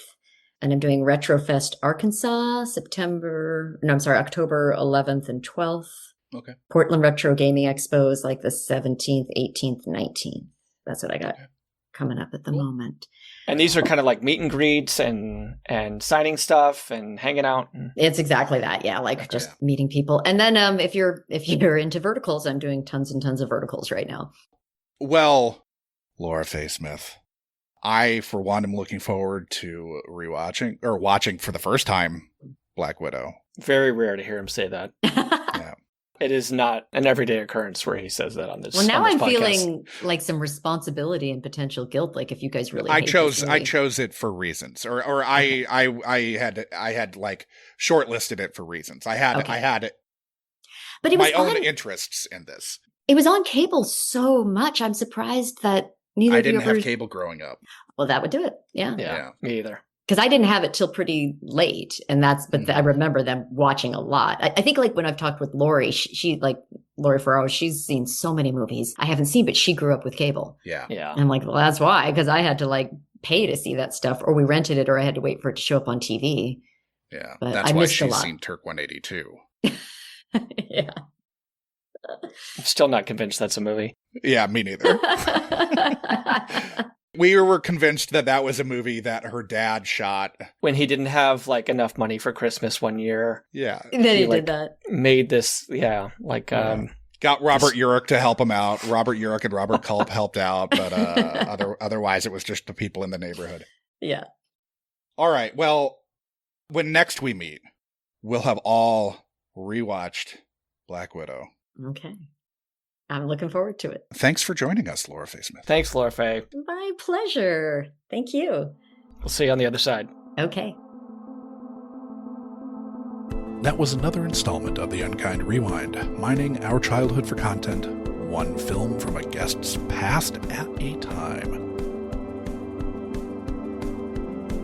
[SPEAKER 1] And I'm doing Retrofest Arkansas, October 11th and 12th.
[SPEAKER 5] Okay.
[SPEAKER 1] Portland Retro Gaming Expo is like the 17th, 18th, 19th. That's what I got coming up at the moment. And
[SPEAKER 4] these are kind of like meet and greets and signing stuff and hanging out.
[SPEAKER 1] It's exactly that. Yeah. Like just meeting people. And then if you're into verticals, I'm doing tons and tons of verticals right now.
[SPEAKER 5] Well, Laura Faye Smith, I, for one, am looking forward to watching for the first time Black Widow.
[SPEAKER 4] Very rare to hear him say that.
[SPEAKER 5] Yeah.
[SPEAKER 4] It is not an everyday occurrence where he says that on this.
[SPEAKER 1] Well, now I'm
[SPEAKER 4] podcast.
[SPEAKER 1] feeling like some responsibility and potential guilt. Like if you guys really,
[SPEAKER 5] I chose it for reasons, or I had like shortlisted it for reasons. I had
[SPEAKER 1] but it was
[SPEAKER 5] my own interests in this.
[SPEAKER 1] It was on cable so much. I'm surprised that neither
[SPEAKER 5] I
[SPEAKER 1] of you
[SPEAKER 5] didn't have cable growing up.
[SPEAKER 1] Well, that would do it. Yeah.
[SPEAKER 4] Yeah. Me either.
[SPEAKER 1] Because I didn't have it till pretty late. And I remember them watching a lot. I think like when I've talked with Lori, she like Lori Ferraro, she's seen so many movies I haven't seen, but she grew up with cable.
[SPEAKER 5] Yeah.
[SPEAKER 4] Yeah.
[SPEAKER 1] And I'm like, well, that's why. Because I had to like pay to see that stuff, or we rented it, or I had to wait for it to show up on TV.
[SPEAKER 5] Yeah.
[SPEAKER 1] But
[SPEAKER 5] that's
[SPEAKER 1] I
[SPEAKER 5] why
[SPEAKER 1] missed
[SPEAKER 5] she's
[SPEAKER 1] a lot.
[SPEAKER 5] seen Turk 182.
[SPEAKER 1] Yeah.
[SPEAKER 4] I'm still not convinced that's a movie.
[SPEAKER 5] Yeah, me neither. We were convinced that was a movie that her dad shot
[SPEAKER 4] when he didn't have like enough money for Christmas one year.
[SPEAKER 5] Yeah.
[SPEAKER 1] And then he
[SPEAKER 4] like,
[SPEAKER 1] did that.
[SPEAKER 4] Made this, got
[SPEAKER 5] Robert Urich to help him out. Robert Urich and Robert Culp helped out, but otherwise it was just the people in the neighborhood.
[SPEAKER 1] Yeah.
[SPEAKER 5] All right. Well, when next we meet, we'll have all rewatched Black Widow.
[SPEAKER 1] Okay. I'm looking forward to it.
[SPEAKER 5] Thanks for joining us, Laura Faye Smith.
[SPEAKER 4] Thanks, Laura Faye.
[SPEAKER 1] My pleasure. Thank you.
[SPEAKER 4] We'll see you on the other side.
[SPEAKER 1] Okay.
[SPEAKER 5] That was another installment of the Unkind Rewind, mining our childhood for content, one film from a guest's past at a time.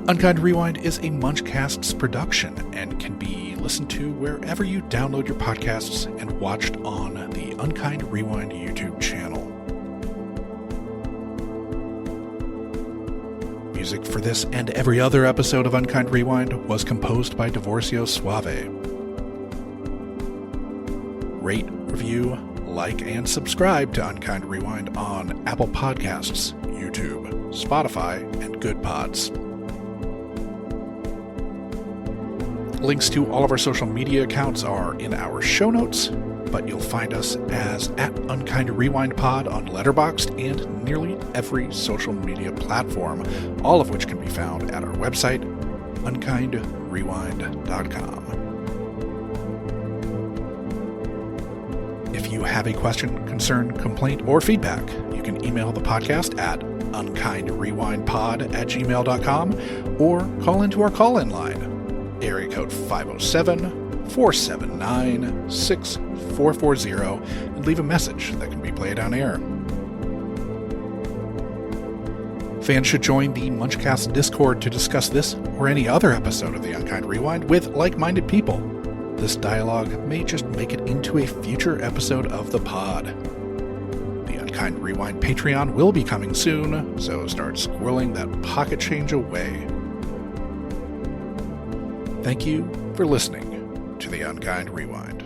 [SPEAKER 5] Unkind Rewind is a Munchcasts production and can be listened to wherever you download your podcasts and watched on the Unkind Rewind YouTube channel. Music for this and every other episode of Unkind Rewind was composed by Divorcio Suave. Rate, review, like, and subscribe to Unkind Rewind on Apple Podcasts, YouTube, Spotify, and Good Pods. Links to all of our social media accounts are in our show notes. but you'll find us as at Unkind Rewind Pod on Letterboxd and nearly every social media platform, all of which can be found at our website, unkindrewind.com. If you have a question, concern, complaint, or feedback, you can email the podcast at unkindrewindpod@gmail.com or call into our call-in line, area code 507-479-6440, and leave a message that can be played on air. Fans should join the Munchcast Discord to discuss this or any other episode of the Unkind Rewind with like-minded people. This dialogue may just make it into a future episode of the pod. The Unkind Rewind Patreon will be coming soon, so start squirreling that pocket change away. Thank you for listening to the Unkind Rewind.